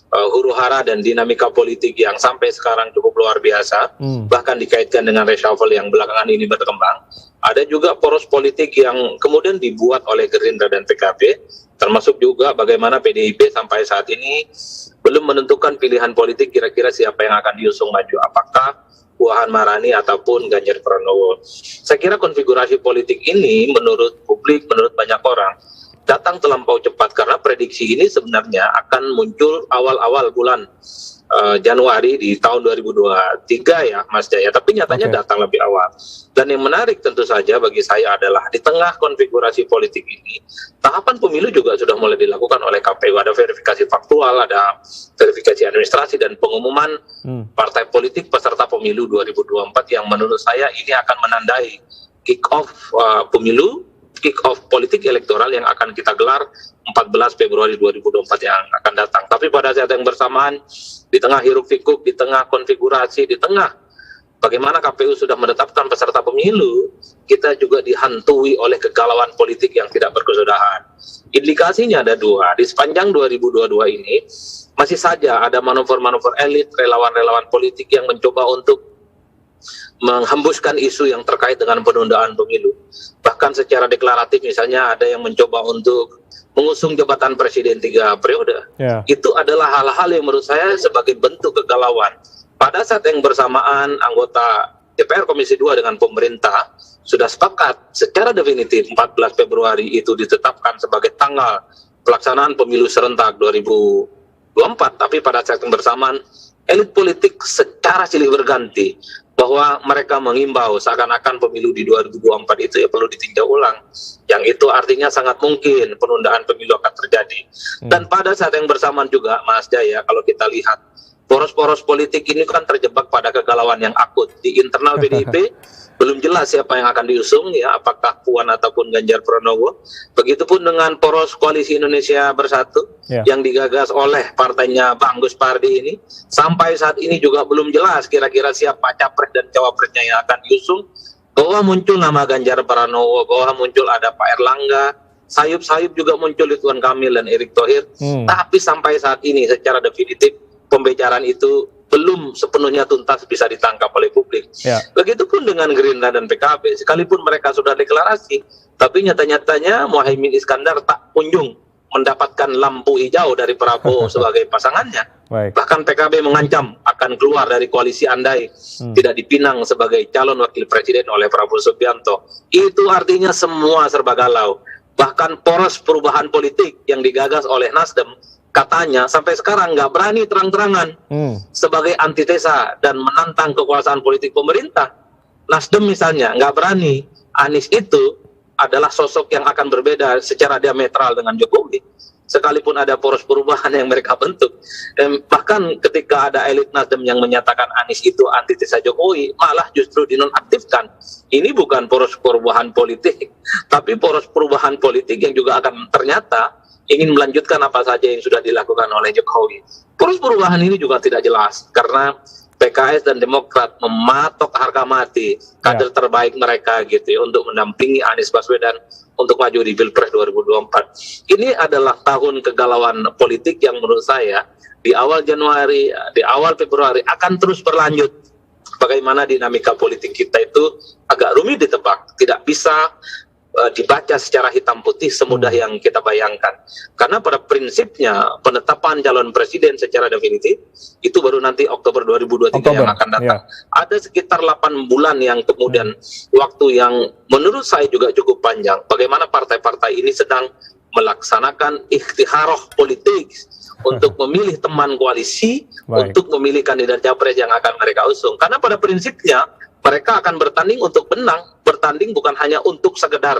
huru-hara dan dinamika politik yang sampai sekarang cukup luar biasa, bahkan dikaitkan dengan reshuffle yang belakangan ini berkembang. Ada juga poros politik yang kemudian dibuat oleh Gerindra dan PKB, termasuk juga bagaimana PDIP sampai saat ini belum menentukan pilihan politik kira-kira siapa yang akan diusung maju, apakah Puan Maharani ataupun Ganjar Pranowo. Saya kira konfigurasi politik ini menurut publik, menurut banyak orang, datang terlampau cepat karena prediksi ini sebenarnya akan muncul awal-awal bulan Januari di tahun 2023 ya Mas Jaya, tapi nyatanya datang lebih awal. Dan yang menarik tentu saja bagi saya adalah di tengah konfigurasi politik ini, tahapan pemilu juga sudah mulai dilakukan oleh KPU. Ada verifikasi faktual, ada verifikasi administrasi dan pengumuman partai politik peserta pemilu 2024 yang menurut saya ini akan menandai kick-off pemilu, kick-off politik elektoral yang akan kita gelar 14 Februari 2024 yang akan datang. Tapi pada saat yang bersamaan, di tengah hiruk-pikuk, di tengah konfigurasi, di tengah bagaimana KPU sudah menetapkan peserta pemilu, kita juga dihantui oleh kegalauan politik yang tidak berkesudahan. Indikasinya ada dua. Di sepanjang 2022 ini, masih saja ada manuver-manuver elit, relawan-relawan politik yang mencoba untuk menghembuskan isu yang terkait dengan penundaan pemilu. Bahkan secara deklaratif misalnya ada yang mencoba untuk mengusung jabatan presiden 3 periode. Itu adalah hal-hal yang menurut saya sebagai bentuk kegalauan. Pada saat yang bersamaan anggota DPR Komisi 2 dengan pemerintah sudah sepakat secara definitif 14 Februari itu ditetapkan sebagai tanggal pelaksanaan pemilu serentak 2024. Tapi pada saat yang bersamaan elit politik secara silih berganti bahwa mereka mengimbau seakan-akan pemilu di 2024 itu ya perlu ditinjau ulang. Yang itu artinya sangat mungkin penundaan pemilu akan terjadi. Dan pada saat yang bersamaan juga Mas Jaya, kalau kita lihat poros-poros politik ini kan terjebak pada kegalauan yang akut. Di internal PDIP belum jelas siapa yang akan diusung ya, apakah Puan ataupun Ganjar Pranowo. Begitupun dengan poros Koalisi Indonesia Bersatu yang digagas oleh partainya Bang Gus Pardi ini. Sampai saat ini juga belum jelas kira-kira siapa capres dan cawapresnya yang akan diusung. Bahwa muncul nama Ganjar Pranowo, bahwa muncul ada Pak Erlangga, sayup-sayup juga muncul Ridwan Kamil dan Erick Thohir. Tapi sampai saat ini secara definitif pembicaraan itu belum sepenuhnya tuntas bisa ditangkap oleh publik. Begitupun dengan Gerindra dan PKB, sekalipun mereka sudah deklarasi, tapi nyata-nyatanya Muhaimin Iskandar tak kunjung mendapatkan lampu hijau dari Prabowo sebagai pasangannya. Baik. Bahkan PKB mengancam akan keluar dari koalisi andai tidak dipinang sebagai calon wakil presiden oleh Prabowo Subianto. Itu artinya semua serba galau. Bahkan poros perubahan politik yang digagas oleh Nasdem katanya sampai sekarang nggak berani terang-terangan sebagai antitesa dan menantang kekuasaan politik pemerintah. Nasdem misalnya nggak berani. Anies itu adalah sosok yang akan berbeda secara diametral dengan Jokowi. Sekalipun ada poros perubahan yang mereka bentuk. Bahkan ketika ada elit Nasdem yang menyatakan Anies itu antitesa Jokowi, malah justru dinonaktifkan. Ini bukan poros perubahan politik, tapi poros perubahan politik yang juga akan ternyata ingin melanjutkan apa saja yang sudah dilakukan oleh Jokowi. Poros perubahan ini juga tidak jelas, karena PKS dan Demokrat mematok harga mati kader terbaik mereka gitu ya, untuk mendampingi Anies Baswedan untuk maju di Pilpres 2024. Ini adalah tahun kegalauan politik yang menurut saya di awal Januari, di awal Februari akan terus berlanjut. Bagaimana dinamika politik kita itu agak rumit ditebak, tidak bisa dibaca secara hitam putih semudah yang kita bayangkan. Karena pada prinsipnya penetapan calon presiden secara definitif itu baru nanti Oktober 2023 yang akan datang. Ada sekitar 8 bulan yang kemudian waktu yang menurut saya juga cukup panjang. Bagaimana partai-partai ini sedang melaksanakan ikhtiharoh politik untuk memilih teman koalisi, untuk memilih kandidat capres yang akan mereka usung. Karena pada prinsipnya mereka akan bertanding untuk menang, bertanding bukan hanya untuk sekedar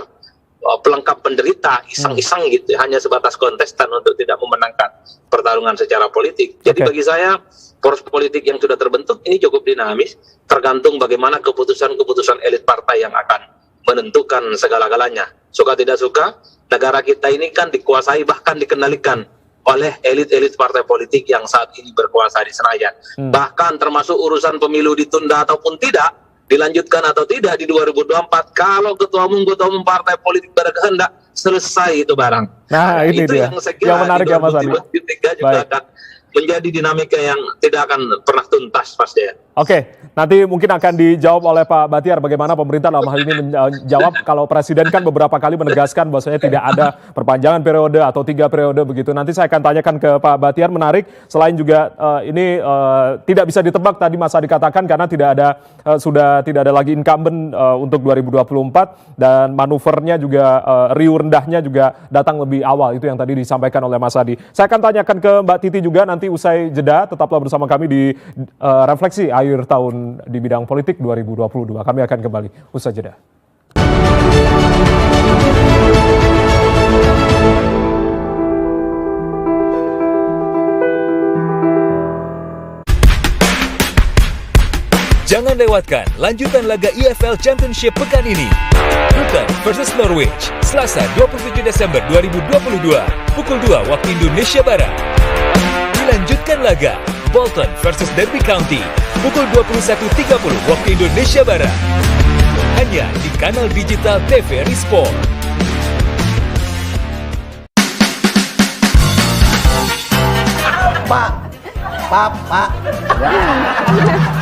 pelengkap penderita, iseng-iseng gitu, hanya sebatas kontestan untuk tidak memenangkan pertarungan secara politik. Jadi bagi saya, poros politik yang sudah terbentuk ini cukup dinamis, tergantung bagaimana keputusan-keputusan elit partai yang akan menentukan segala-galanya. Suka tidak suka, negara kita ini kan dikuasai bahkan dikendalikan oleh elit-elit partai politik yang saat ini berkuasa di Senayan. Bahkan termasuk urusan pemilu ditunda ataupun tidak, dilanjutkan atau tidak di 2024, kalau ketua umum partai politik berkehendak, selesai itu barang. Nah, ini itu dia yang saya kira yang menarik di ya Mas Adi. 2023 juga akan menjadi dinamika yang tidak akan pernah tuntas pasti. Oke, nanti mungkin akan dijawab oleh Pak Batiar bagaimana pemerintah dalam hal ini menjawab kalau Presiden kan beberapa kali menegaskan bahwasanya tidak ada perpanjangan periode atau 3 periode begitu. Nanti saya akan tanyakan ke Pak Batiar. Menarik, selain juga ini tidak bisa ditebak tadi Mas Adi katakan karena tidak ada sudah tidak ada lagi incumbent untuk 2024 dan manuvernya juga riuh rendahnya juga datang lebih awal, itu yang tadi disampaikan oleh Mas Adi. Saya akan tanyakan ke Mbak Titi juga nanti usai jeda. Tetaplah bersama kami di Refleksi akhir tahun di bidang politik 2022. Kami akan kembali usai jeda. Jangan lewatkan lanjutan laga EFL Championship pekan ini. Luton versus Norwich, Selasa 27 Desember 2022, pukul 2 waktu Indonesia Barat. Dilanjutkan laga Bolton versus Derby County, pukul 21.30 waktu Indonesia Barat. Hanya di kanal digital TVRI Sport. Pak.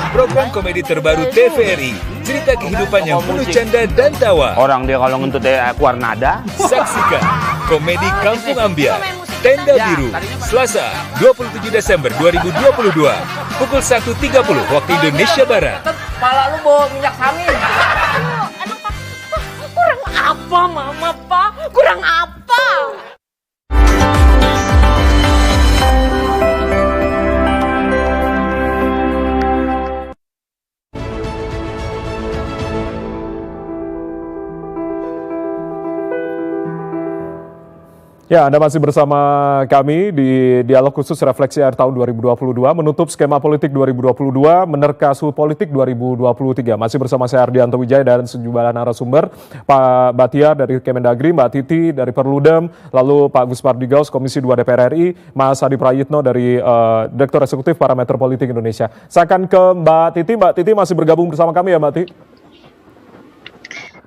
Program komedi terbaru TVRI, cerita kehidupan yang penuh canda dan tawa. Orang dia kalau ngentut keluar nada. Saksikan komedi Kampung Ambiar, Tenda Biru, Selasa 27 Desember 2022, pukul 1.30 waktu Indonesia Barat. Kepala lu bawa minyak samin. Emang Pak, kurang apa Mama, Pak? Kurang apa? Ya, Anda masih bersama kami di Dialog Khusus Refleksi Akhir Tahun 2022, menutup skema politik 2022, menerka suhu politik 2023. Masih bersama saya Ardianto Wijaya dan sejumlah narasumber, Pak Batiar dari Kemendagri, Mbak Titi dari Perludem, lalu Pak Gus Pardigaus, Komisi 2 DPR RI, Mas Adi Prayitno dari Direktur Eksekutif Parameter Politik Indonesia. Saya akan ke Mbak Titi masih bergabung bersama kami ya Mbak Titi?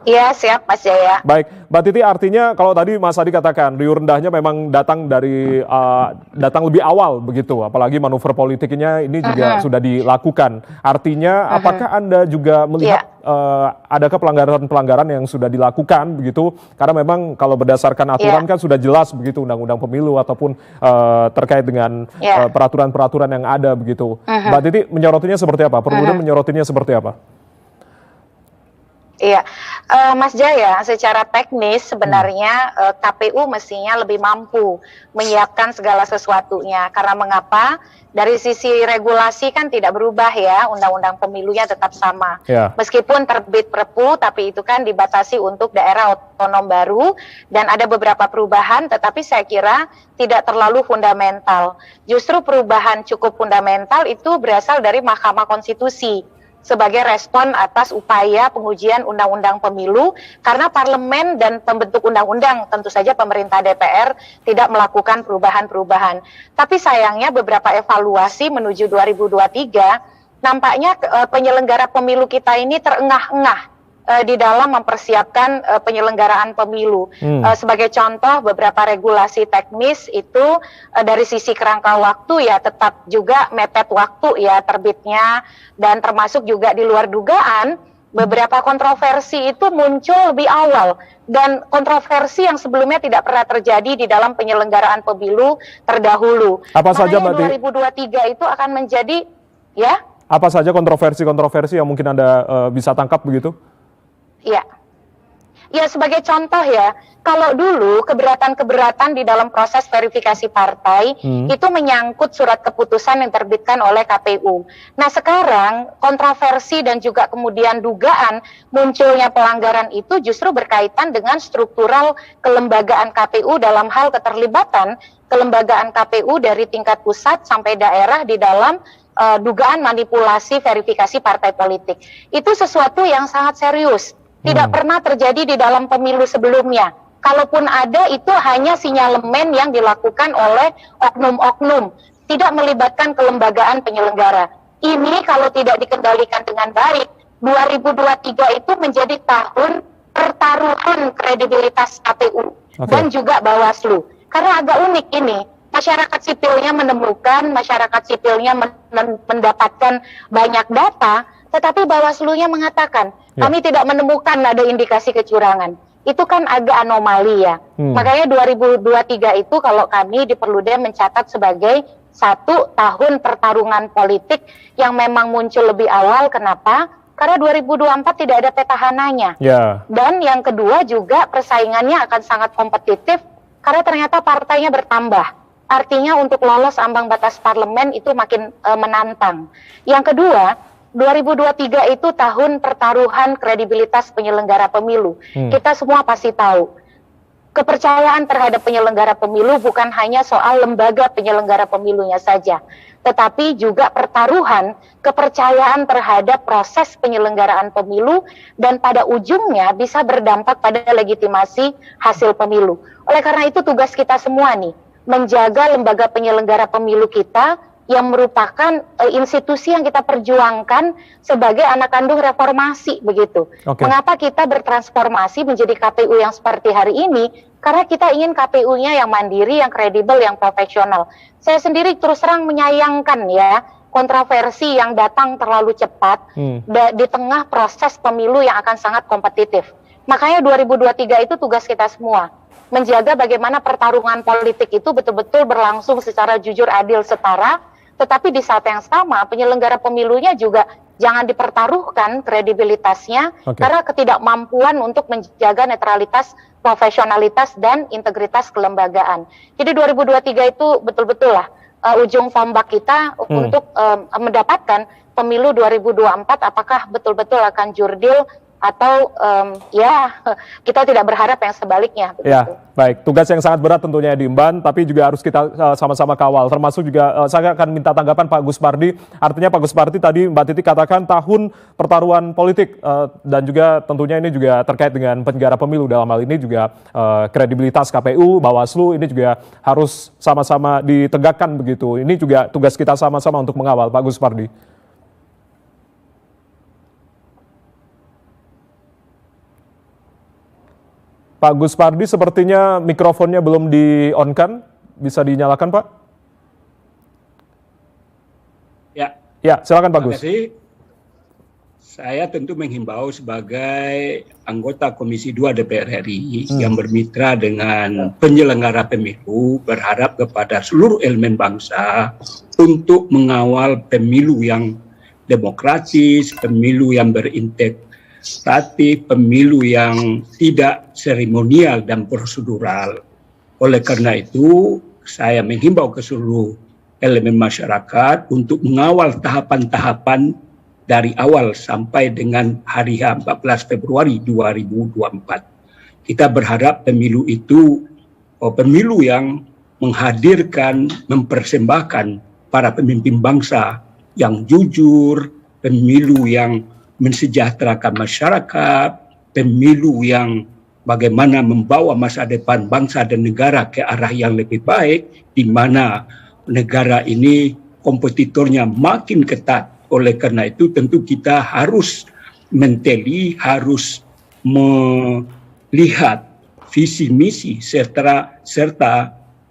Iya, siap Mas Jaya. Baik, Mbak Titi, artinya kalau tadi Mas Adi katakan riuh rendahnya memang datang dari datang lebih awal begitu, apalagi manuver politiknya ini juga sudah dilakukan. Artinya apakah Anda juga melihat adakah pelanggaran-pelanggaran yang sudah dilakukan begitu? Karena memang kalau berdasarkan aturan kan sudah jelas begitu undang-undang pemilu ataupun terkait dengan peraturan-peraturan yang ada begitu. Mbak Titi menyorotinya seperti apa? Perludem menyorotinya seperti apa? Iya, Mas Jaya, secara teknis sebenarnya KPU mestinya lebih mampu menyiapkan segala sesuatunya. Karena mengapa? Dari sisi regulasi kan tidak berubah ya, undang-undang pemilunya tetap sama. Meskipun terbit Perpu, tapi itu kan dibatasi untuk daerah otonom baru dan ada beberapa perubahan, tetapi saya kira tidak terlalu fundamental. Justru perubahan cukup fundamental itu berasal dari Mahkamah Konstitusi sebagai respon atas upaya pengujian undang-undang pemilu karena parlemen dan pembentuk undang-undang tentu saja pemerintah DPR tidak melakukan perubahan-perubahan. Tapi sayangnya beberapa evaluasi menuju 2023 nampaknya penyelenggara pemilu kita ini terengah-engah di dalam mempersiapkan penyelenggaraan pemilu. Sebagai contoh, beberapa regulasi teknis itu dari sisi kerangka waktu ya tetap juga mepet waktu ya terbitnya, dan termasuk juga di luar dugaan beberapa kontroversi itu muncul lebih awal, dan kontroversi yang sebelumnya tidak pernah terjadi di dalam penyelenggaraan pemilu terdahulu. Apa saja Mbak Titi? 2023 itu akan menjadi ya? Apa saja kontroversi-kontroversi yang mungkin Anda bisa tangkap begitu? Ya, ya sebagai contoh ya, kalau dulu keberatan-keberatan di dalam proses verifikasi partai itu menyangkut surat keputusan yang terbitkan oleh KPU. Nah sekarang kontroversi dan juga kemudian dugaan munculnya pelanggaran itu justru berkaitan dengan struktural kelembagaan KPU dalam hal keterlibatan kelembagaan KPU dari tingkat pusat sampai daerah di dalam dugaan manipulasi verifikasi partai politik. Itu sesuatu yang sangat serius. Tidak pernah terjadi di dalam pemilu sebelumnya. Kalaupun ada, itu hanya sinyalemen yang dilakukan oleh oknum-oknum, tidak melibatkan kelembagaan penyelenggara. Ini kalau tidak dikendalikan dengan baik, 2023 itu menjadi tahun pertaruhan kredibilitas KPU dan juga Bawaslu. Karena agak unik ini, masyarakat sipilnya menemukan, masyarakat sipilnya mendapatkan banyak data, tetapi Bawaslu-nya mengatakan, kami tidak menemukan ada indikasi kecurangan. Itu kan agak anomali ya. Makanya 2023 itu kalau kami di Perludem mencatat sebagai satu tahun pertarungan politik yang memang muncul lebih awal. Kenapa? Karena 2024 tidak ada petahananya. Dan yang kedua juga persaingannya akan sangat kompetitif karena ternyata partainya bertambah. Artinya untuk lolos ambang batas parlemen itu makin menantang. Yang kedua, 2023 itu tahun pertaruhan kredibilitas penyelenggara pemilu. Kita semua pasti tahu, kepercayaan terhadap penyelenggara pemilu bukan hanya soal lembaga penyelenggara pemilunya saja, tetapi juga pertaruhan kepercayaan terhadap proses penyelenggaraan pemilu dan pada ujungnya bisa berdampak pada legitimasi hasil pemilu. Oleh karena itu tugas kita semua nih, menjaga lembaga penyelenggara pemilu kita yang merupakan institusi yang kita perjuangkan sebagai anak kandung reformasi begitu. Mengapa kita bertransformasi menjadi KPU yang seperti hari ini? Karena kita ingin KPU-nya yang mandiri, yang kredibel, yang profesional. Saya sendiri terus terang menyayangkan ya kontroversi yang datang terlalu cepat di tengah proses pemilu yang akan sangat kompetitif. Makanya 2023 itu tugas kita semua, menjaga bagaimana pertarungan politik itu betul-betul berlangsung secara jujur, adil, setara. Tetapi di saat yang sama penyelenggara pemilunya juga jangan dipertaruhkan kredibilitasnya karena ketidakmampuan untuk menjaga netralitas, profesionalitas, dan integritas kelembagaan. Jadi 2023 itu betul-betul lah ujung tombak kita untuk mendapatkan pemilu 2024 apakah betul-betul akan jurdil atau ya kita tidak berharap yang sebaliknya. Ya, baik. Tugas yang sangat berat tentunya diemban, tapi juga harus kita sama-sama kawal. Termasuk juga saya akan minta tanggapan Pak Gus Pardi. Artinya Pak Gus Pardi tadi Mbak Titi katakan tahun pertaruhan politik dan juga tentunya ini juga terkait dengan penyelenggara pemilu dalam hal ini juga kredibilitas KPU, Bawaslu ini juga harus sama-sama ditegakkan begitu. Ini juga tugas kita sama-sama untuk mengawal, Pak Gus Pardi. Pak Gus Pardi sepertinya mikrofonnya belum di-on-kan. Bisa dinyalakan, Pak? Ya. Ya, silakan Pak Gus. Terima kasih. Saya tentu menghimbau sebagai anggota Komisi 2 DPR RI yang bermitra dengan penyelenggara pemilu, berharap kepada seluruh elemen bangsa untuk mengawal pemilu yang demokratis, pemilu yang berintegratif, pemilu yang tidak seremonial dan prosedural. Oleh karena itu, saya menghimbau ke seluruh elemen masyarakat untuk mengawal tahapan-tahapan dari awal sampai dengan hari 14 Februari 2024. Kita berharap pemilu itu pemilu yang menghadirkan, mempersembahkan para pemimpin bangsa yang jujur, pemilu yang mensejahterakan masyarakat, pemilu yang bagaimana membawa masa depan bangsa dan negara ke arah yang lebih baik, di mana negara ini kompetitornya makin ketat. Oleh karena itu tentu kita harus menteli, harus melihat visi misi serta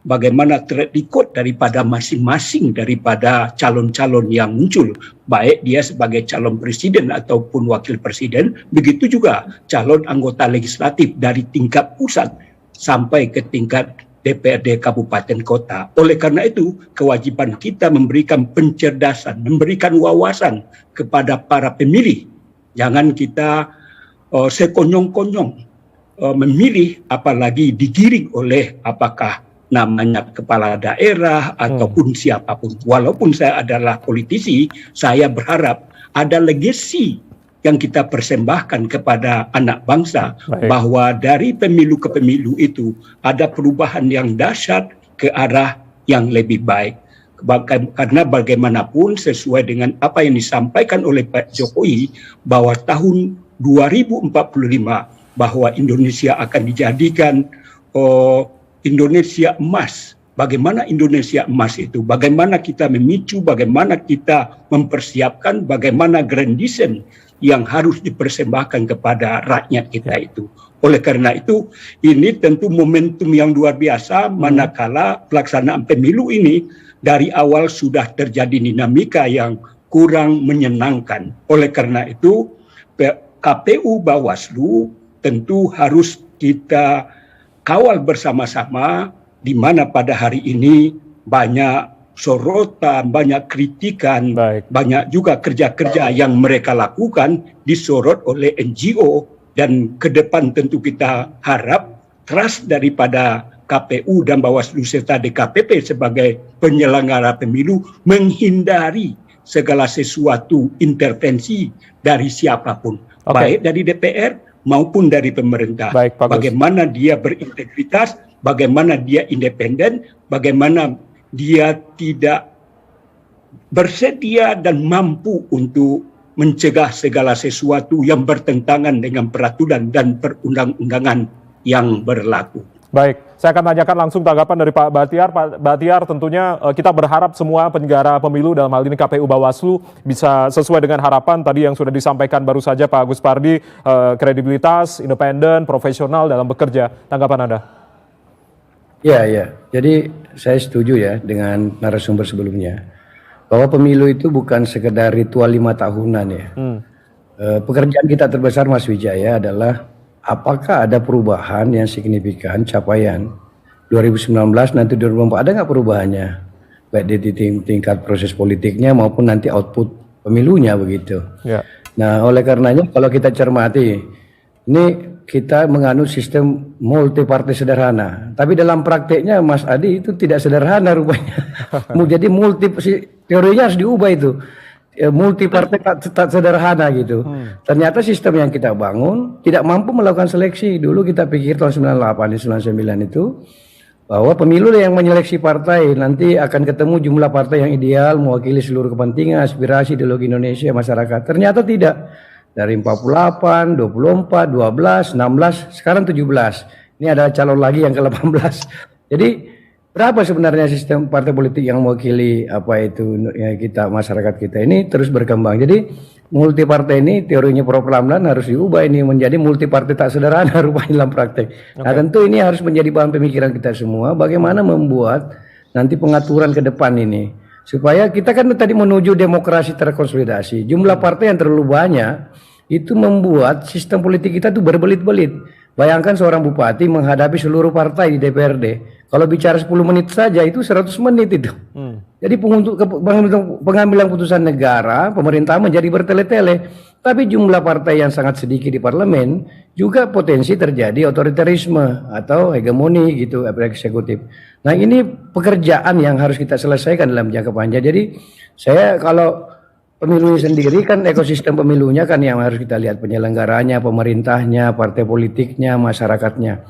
bagaimana track record daripada masing-masing daripada calon-calon yang muncul, baik dia sebagai calon presiden ataupun wakil presiden, begitu juga calon anggota legislatif dari tingkat pusat sampai ke tingkat DPRD Kabupaten Kota. Oleh karena itu, kewajiban kita memberikan pencerdasan, memberikan wawasan kepada para pemilih. Jangan kita sekonyong-konyong memilih, apalagi digiring oleh apakah namanya kepala daerah ataupun siapapun. Walaupun saya adalah politisi, saya berharap ada legasi yang kita persembahkan kepada anak bangsa. Baik. Bahwa dari pemilu ke pemilu itu ada perubahan yang dahsyat ke arah yang lebih baik. Karena bagaimanapun sesuai dengan apa yang disampaikan oleh Pak Jokowi bahwa tahun 2045 bahwa Indonesia akan dijadikan Indonesia emas. Bagaimana Indonesia emas itu? Bagaimana kita memicu, bagaimana kita mempersiapkan, bagaimana grand design yang harus dipersembahkan kepada rakyat kita itu. Oleh karena itu, ini tentu momentum yang luar biasa manakala pelaksanaan pemilu ini dari awal sudah terjadi dinamika yang kurang menyenangkan. Oleh karena itu, KPU Bawaslu tentu harus kita kawal bersama-sama, di mana pada hari ini banyak sorotan, banyak kritikan, banyak juga kerja-kerja yang mereka lakukan disorot oleh NGO, dan ke depan tentu kita harap trust daripada KPU dan Bawaslu serta DKPP sebagai penyelenggara pemilu menghindari segala sesuatu intervensi dari siapapun, baik dari DPR maupun dari pemerintah. Bagaimana dia berintegritas, bagaimana dia independen, bagaimana dia tidak bersedia dan mampu untuk mencegah segala sesuatu yang bertentangan dengan peraturan dan perundang-undangan yang berlaku. Baik, saya akan tanyakan langsung tanggapan dari Pak Batiar. Pak Batiar, tentunya kita berharap semua penyelenggara pemilu, dalam hal ini KPU Bawaslu, bisa sesuai dengan harapan tadi yang sudah disampaikan baru saja Pak Gus Pardi, kredibilitas, independen, profesional dalam bekerja. Tanggapan Anda? Ya. Jadi saya setuju ya dengan narasumber sebelumnya bahwa pemilu itu bukan sekedar ritual 5 tahunan ya. Pekerjaan kita terbesar Mas Wijaya adalah apakah ada perubahan yang signifikan capaian 2019 nanti 2024, ada nggak perubahannya baik di tingkat proses politiknya maupun nanti output pemilunya begitu. Ya. Nah oleh karenanya kalau kita cermati ini kita menganut sistem multi partai sederhana, tapi dalam prakteknya Mas Adi itu tidak sederhana rupanya. Jadi teorinya harus diubah itu. Multi partai tak sederhana gitu. Ternyata sistem yang kita bangun tidak mampu melakukan seleksi. Dulu kita pikir tahun 98 99 itu bahwa pemilu yang menyeleksi partai, nanti akan ketemu jumlah partai yang ideal mewakili seluruh kepentingan, aspirasi, ideologi Indonesia, masyarakat. Ternyata tidak. Dari 48, 24, 12, 16, sekarang 17. Ini ada calon lagi yang ke-18. Jadi berapa sebenarnya sistem partai politik yang mewakili apa itu ya, kita masyarakat kita ini terus berkembang. Jadi multi partai ini teorinya Prof. Ramlan harus diubah ini menjadi multi partai tak sederhana rupanya dalam praktek. Nah tentu ini harus menjadi bahan pemikiran kita semua bagaimana membuat nanti pengaturan ke depan ini supaya kita kan tadi menuju demokrasi terkonsolidasi. Jumlah partai yang terlalu banyak itu membuat sistem politik kita tuh berbelit-belit. Bayangkan seorang bupati menghadapi seluruh partai di DPRD. Kalau bicara 10 menit saja itu 100 menit itu. Jadi pengambilan putusan negara, pemerintah menjadi bertele-tele. Tapi jumlah partai yang sangat sedikit di parlemen juga potensi terjadi otoritarisme atau hegemoni gitu eksekutif. Nah ini pekerjaan yang harus kita selesaikan dalam jangka panjang. Jadi saya kalau pemilunya sendiri kan ekosistem pemilunya kan yang harus kita lihat penyelenggaranya, pemerintahnya, partai politiknya, masyarakatnya.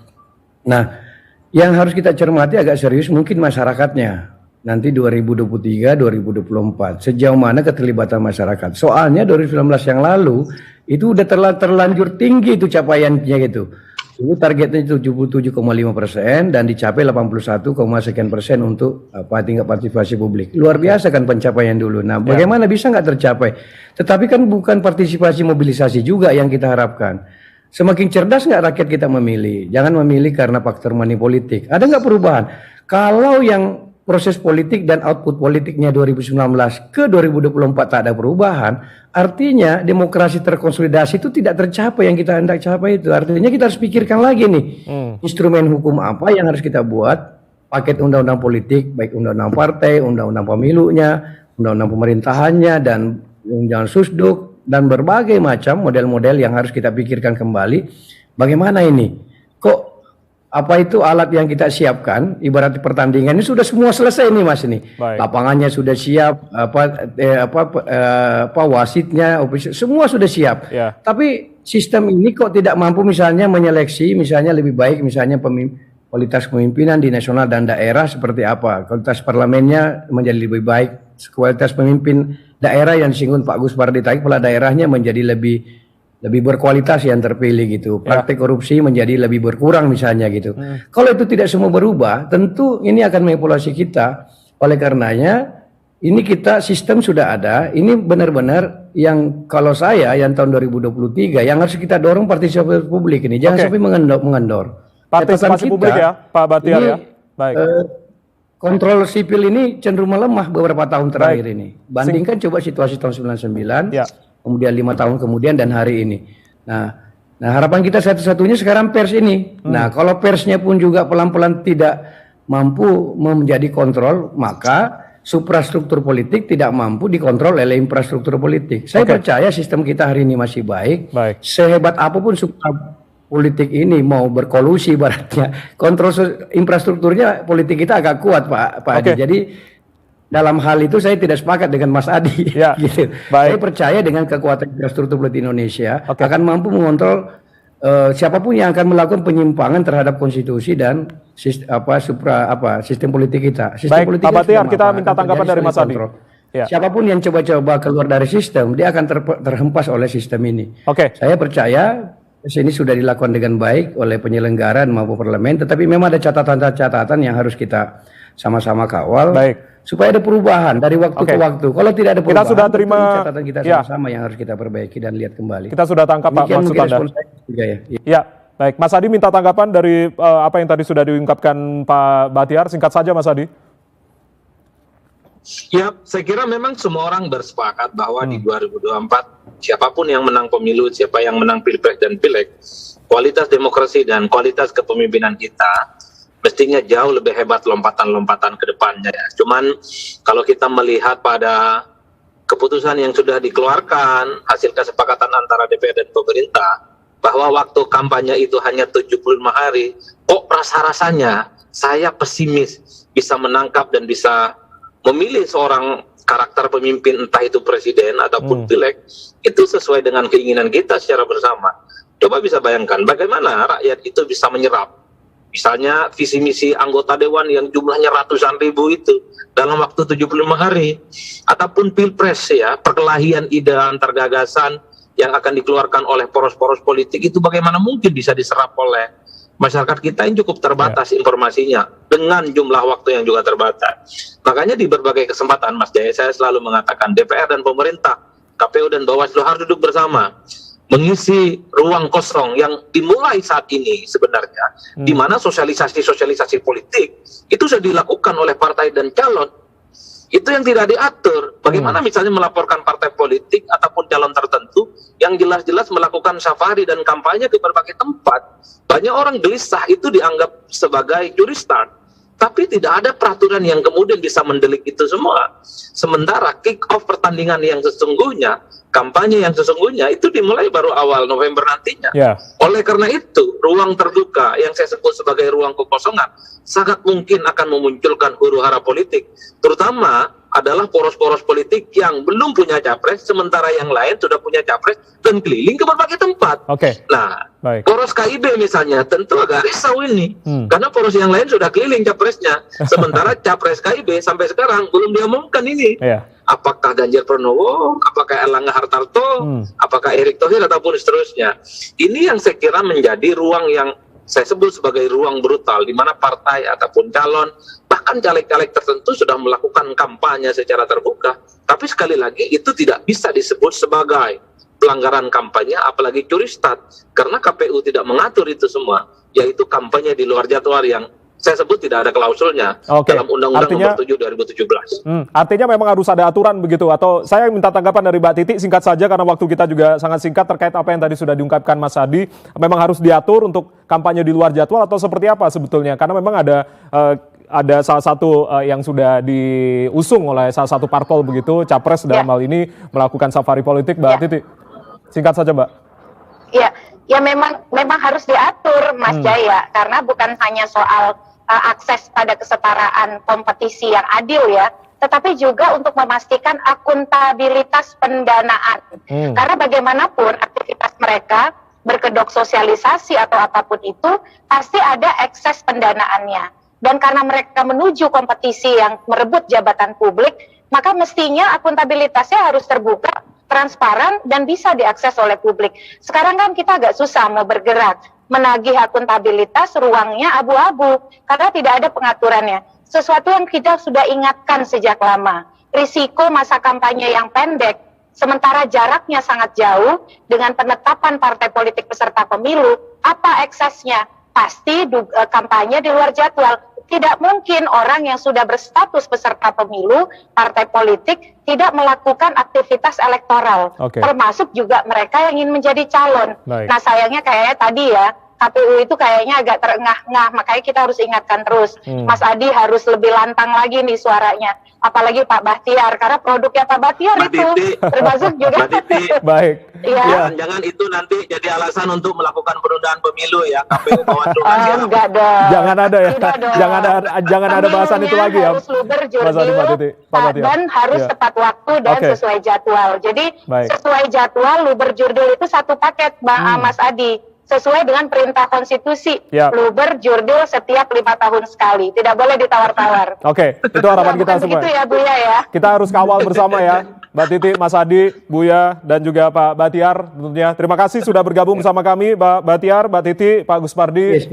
Nah, yang harus kita cermati agak serius mungkin masyarakatnya. Nanti 2023, 2024 sejauh mana keterlibatan masyarakat. Soalnya 2019 yang lalu itu udah terlanjur tinggi itu capaiannya gitu. Itu targetnya 77,5% dan dicapai 81, sekian persen untuk tingkat partisipasi publik. Luar biasa kan pencapaian dulu. Nah, bagaimana bisa nggak tercapai? Tetapi kan bukan partisipasi mobilisasi juga yang kita harapkan. Semakin cerdas nggak rakyat kita memilih? Jangan memilih karena faktor money politik. Ada nggak perubahan? Kalau yang proses politik dan output politiknya 2019 ke 2024 tak ada perubahan, artinya demokrasi terkonsolidasi itu tidak tercapai yang kita hendak capai itu. Artinya kita harus pikirkan lagi nih, instrumen hukum apa yang harus kita buat, paket undang-undang politik, baik undang-undang partai, undang-undang pemilunya, undang-undang pemerintahannya, dan undang-undang susduk, dan berbagai macam model-model yang harus kita pikirkan kembali. Bagaimana ini? Kok apa itu alat yang kita siapkan ibarat pertandingan ini sudah semua selesai nih Mas ini. Lapangannya sudah siap, wasitnya, semua sudah siap. Tapi sistem ini kok tidak mampu misalnya menyeleksi misalnya lebih baik misalnya kualitas pemimpinan di nasional dan daerah seperti apa, kualitas parlemennya menjadi lebih baik, kualitas pemimpin daerah yang disinggung Pak Gus Pardi tadi, kepala daerahnya menjadi lebih berkualitas yang terpilih gitu. Praktek korupsi menjadi lebih berkurang misalnya gitu. Kalau itu tidak semua berubah, tentu ini akan mengevaluasi kita. Oleh karenanya, ini kita sistem sudah ada. Ini benar-benar yang kalau saya yang tahun 2023 yang harus kita dorong partisipasi publik ini. Jangan sampai mengendor. Partisipasi publik ya, Pak Batiar ya. Baik. Kontrol sipil ini cenderung melemah beberapa tahun terakhir ini. Bandingkan coba situasi tahun 99. Kemudian 5 tahun kemudian dan hari ini. Nah harapan kita satu-satunya sekarang pers ini. Nah kalau persnya pun juga pelan-pelan tidak mampu menjadi kontrol, maka suprastruktur politik tidak mampu dikontrol oleh infrastruktur politik. Saya percaya sistem kita hari ini masih baik. Sehebat apapun supra politik ini mau berkolusi ibaratnya, kontrol infrastrukturnya politik kita agak kuat Pak Adi. Jadi dalam hal itu saya tidak sepakat dengan Mas Adi. Gitu. Saya percaya dengan kekuatan infrastruktur politik Indonesia akan mampu mengontrol siapapun yang akan melakukan penyimpangan terhadap konstitusi dan sistem politik kita. Sistem politik Pak Batiar, kita minta tanggapan dari Mas Adi. Siapapun yang coba-coba keluar dari sistem, dia akan terhempas oleh sistem ini. Saya percaya ini sudah dilakukan dengan baik oleh penyelenggara maupun parlemen, tetapi memang ada catatan-catatan yang harus kita sama-sama kawal. Supaya ada perubahan dari waktu ke waktu. Kalau tidak ada perubahan, kita sudah terima catatan kita sama-sama yang harus kita perbaiki dan lihat kembali. Kita sudah tangkap Pak maksud Anda. Ya, baik. Mas Adi minta tanggapan dari apa yang tadi sudah diungkapkan Pak Batiar. Singkat saja Mas Adi. Ya, saya kira memang semua orang bersepakat bahwa di 2024 siapapun yang menang pemilu, siapa yang menang pilpres dan pileg, kualitas demokrasi dan kualitas kepemimpinan kita mestinya jauh lebih hebat lompatan-lompatan ke depannya ya. Cuman kalau kita melihat pada keputusan yang sudah dikeluarkan, hasil kesepakatan antara DPR dan pemerintah, bahwa waktu kampanye itu hanya 75 hari, kok rasa-rasanya saya pesimis bisa menangkap dan bisa memilih seorang karakter pemimpin, entah itu presiden ataupun pileg, itu sesuai dengan keinginan kita secara bersama. Coba bisa bayangkan bagaimana rakyat itu bisa menyerap misalnya visi misi anggota dewan yang jumlahnya ratusan ribu itu dalam waktu 75 hari, ataupun pilpres ya, perkelahian ide antar gagasan yang akan dikeluarkan oleh poros-poros politik itu bagaimana mungkin bisa diserap oleh Masyarakat kita yang cukup terbatas informasinya dengan jumlah waktu yang juga terbatas. Makanya di berbagai kesempatan Mas Jaya saya selalu mengatakan DPR dan pemerintah, KPU dan Bawaslu harus duduk bersama mengisi ruang kosong yang dimulai saat ini sebenarnya, di mana sosialisasi politik itu sudah dilakukan oleh partai dan calon. Itu yang tidak diatur. Bagaimana misalnya melaporkan partai politik ataupun calon tertentu yang jelas-jelas melakukan safari dan kampanye ke berbagai tempat. Banyak orang gelisah, itu dianggap sebagai curi start. Tapi tidak ada peraturan yang kemudian bisa mendelik itu semua. Sementara kick off pertandingan yang sesungguhnya, kampanye yang sesungguhnya itu dimulai baru awal November nantinya. Oleh karena itu, ruang terbuka yang saya sebut sebagai ruang kekosongan sangat mungkin akan memunculkan huru-hara politik, terutama adalah poros-poros politik yang belum punya capres, sementara yang lain sudah punya capres dan keliling ke berbagai tempat. Nah, poros KIB misalnya tentu agak risau ini, karena poros yang lain sudah keliling capresnya, sementara capres KIB sampai sekarang belum diumumkan ini. Apakah Ganjar Pranowo, apakah Erlangga Hartarto, apakah Erick Thohir ataupun seterusnya. Ini yang saya kira menjadi ruang yang saya sebut sebagai ruang brutal, di mana partai ataupun calon, bahkan caleg-caleg tertentu sudah melakukan kampanye secara terbuka. Tapi sekali lagi itu tidak bisa disebut sebagai pelanggaran kampanye, apalagi curi start, karena KPU tidak mengatur itu semua, yaitu kampanye di luar jadwal yang saya sebut tidak ada klausulnya dalam Undang-Undang Nomor 7 2017. Artinya memang harus ada aturan begitu, atau saya minta tanggapan dari Mbak Titi singkat saja karena waktu kita juga sangat singkat terkait apa yang tadi sudah diungkapkan Mas Adi. Memang harus diatur untuk kampanye di luar jadwal atau seperti apa sebetulnya? Karena memang ada salah satu yang sudah diusung oleh salah satu parpol begitu, capres dalam hal ini melakukan safari politik. Mbak Titi, singkat saja Mbak. Ya memang harus diatur Mas Jaya, karena bukan hanya soal akses pada kesetaraan kompetisi yang adil ya, tetapi juga untuk memastikan akuntabilitas pendanaan. Karena bagaimanapun aktivitas mereka berkedok sosialisasi atau apapun itu pasti ada ekses pendanaannya. Dan karena mereka menuju kompetisi yang merebut jabatan publik, maka mestinya akuntabilitasnya harus terbuka, transparan, dan bisa diakses oleh publik. Sekarang kan kita agak susah mau bergerak, menagih akuntabilitas, ruangnya abu-abu karena tidak ada pengaturannya. Sesuatu yang kita sudah ingatkan sejak lama. Risiko masa kampanye yang pendek, sementara jaraknya sangat jauh dengan penetapan partai politik peserta pemilu, apa eksesnya? Pasti kampanye di luar jadwal. Tidak mungkin orang yang sudah berstatus peserta pemilu, partai politik, tidak melakukan aktivitas elektoral. Termasuk juga mereka yang ingin menjadi calon. Nah sayangnya kayaknya tadi ya, KPU itu kayaknya agak terengah-engah, makanya kita harus ingatkan terus. Mas Adi harus lebih lantang lagi nih suaranya. Apalagi Pak Bahtiar, karena produknya Pak Bahtiar itu termasuk juga. Baik. Jangan itu nanti jadi alasan untuk melakukan penundaan pemilu ya, KPU Bawaslu. Enggak dong. Jangan ada ya. Jangan ada bahasan itu lagi ya. Harus luber jurdil, dan harus tepat waktu dan sesuai jadwal. Jadi sesuai jadwal luber jurdil itu satu paket Mas Adi. Sesuai dengan perintah konstitusi, luber jurdil setiap 5 tahun sekali, tidak boleh ditawar-tawar. Itu harapan kita semua. Begitu ya Buya ya. Kita harus kawal bersama ya, Mbak Titi, Mas Adi, Buya, dan juga Pak Bahtiar tentunya. Terima kasih sudah bergabung bersama kami, Mbak Bahtiar, Mbak Titi, Pak Guspardi,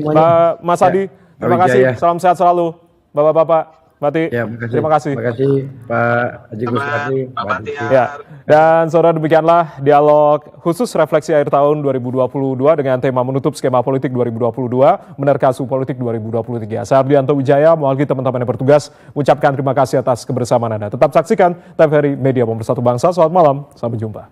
Mas Adi. Terima kasih, salam sehat selalu, Bapak-bapak. Mbak Titi, terima kasih. Terima kasih Pak Haji Guspardi. Dan saudara, demikianlah dialog khusus refleksi akhir tahun 2022 dengan tema menutup skema politik 2022, menerkasu politik 2023. Saya Ardianto Wijaya, mewakili teman-teman yang bertugas, ucapkan terima kasih atas kebersamaan Anda. Tetap saksikan TVRI Media Pemersatu Bangsa. Selamat malam, sampai jumpa.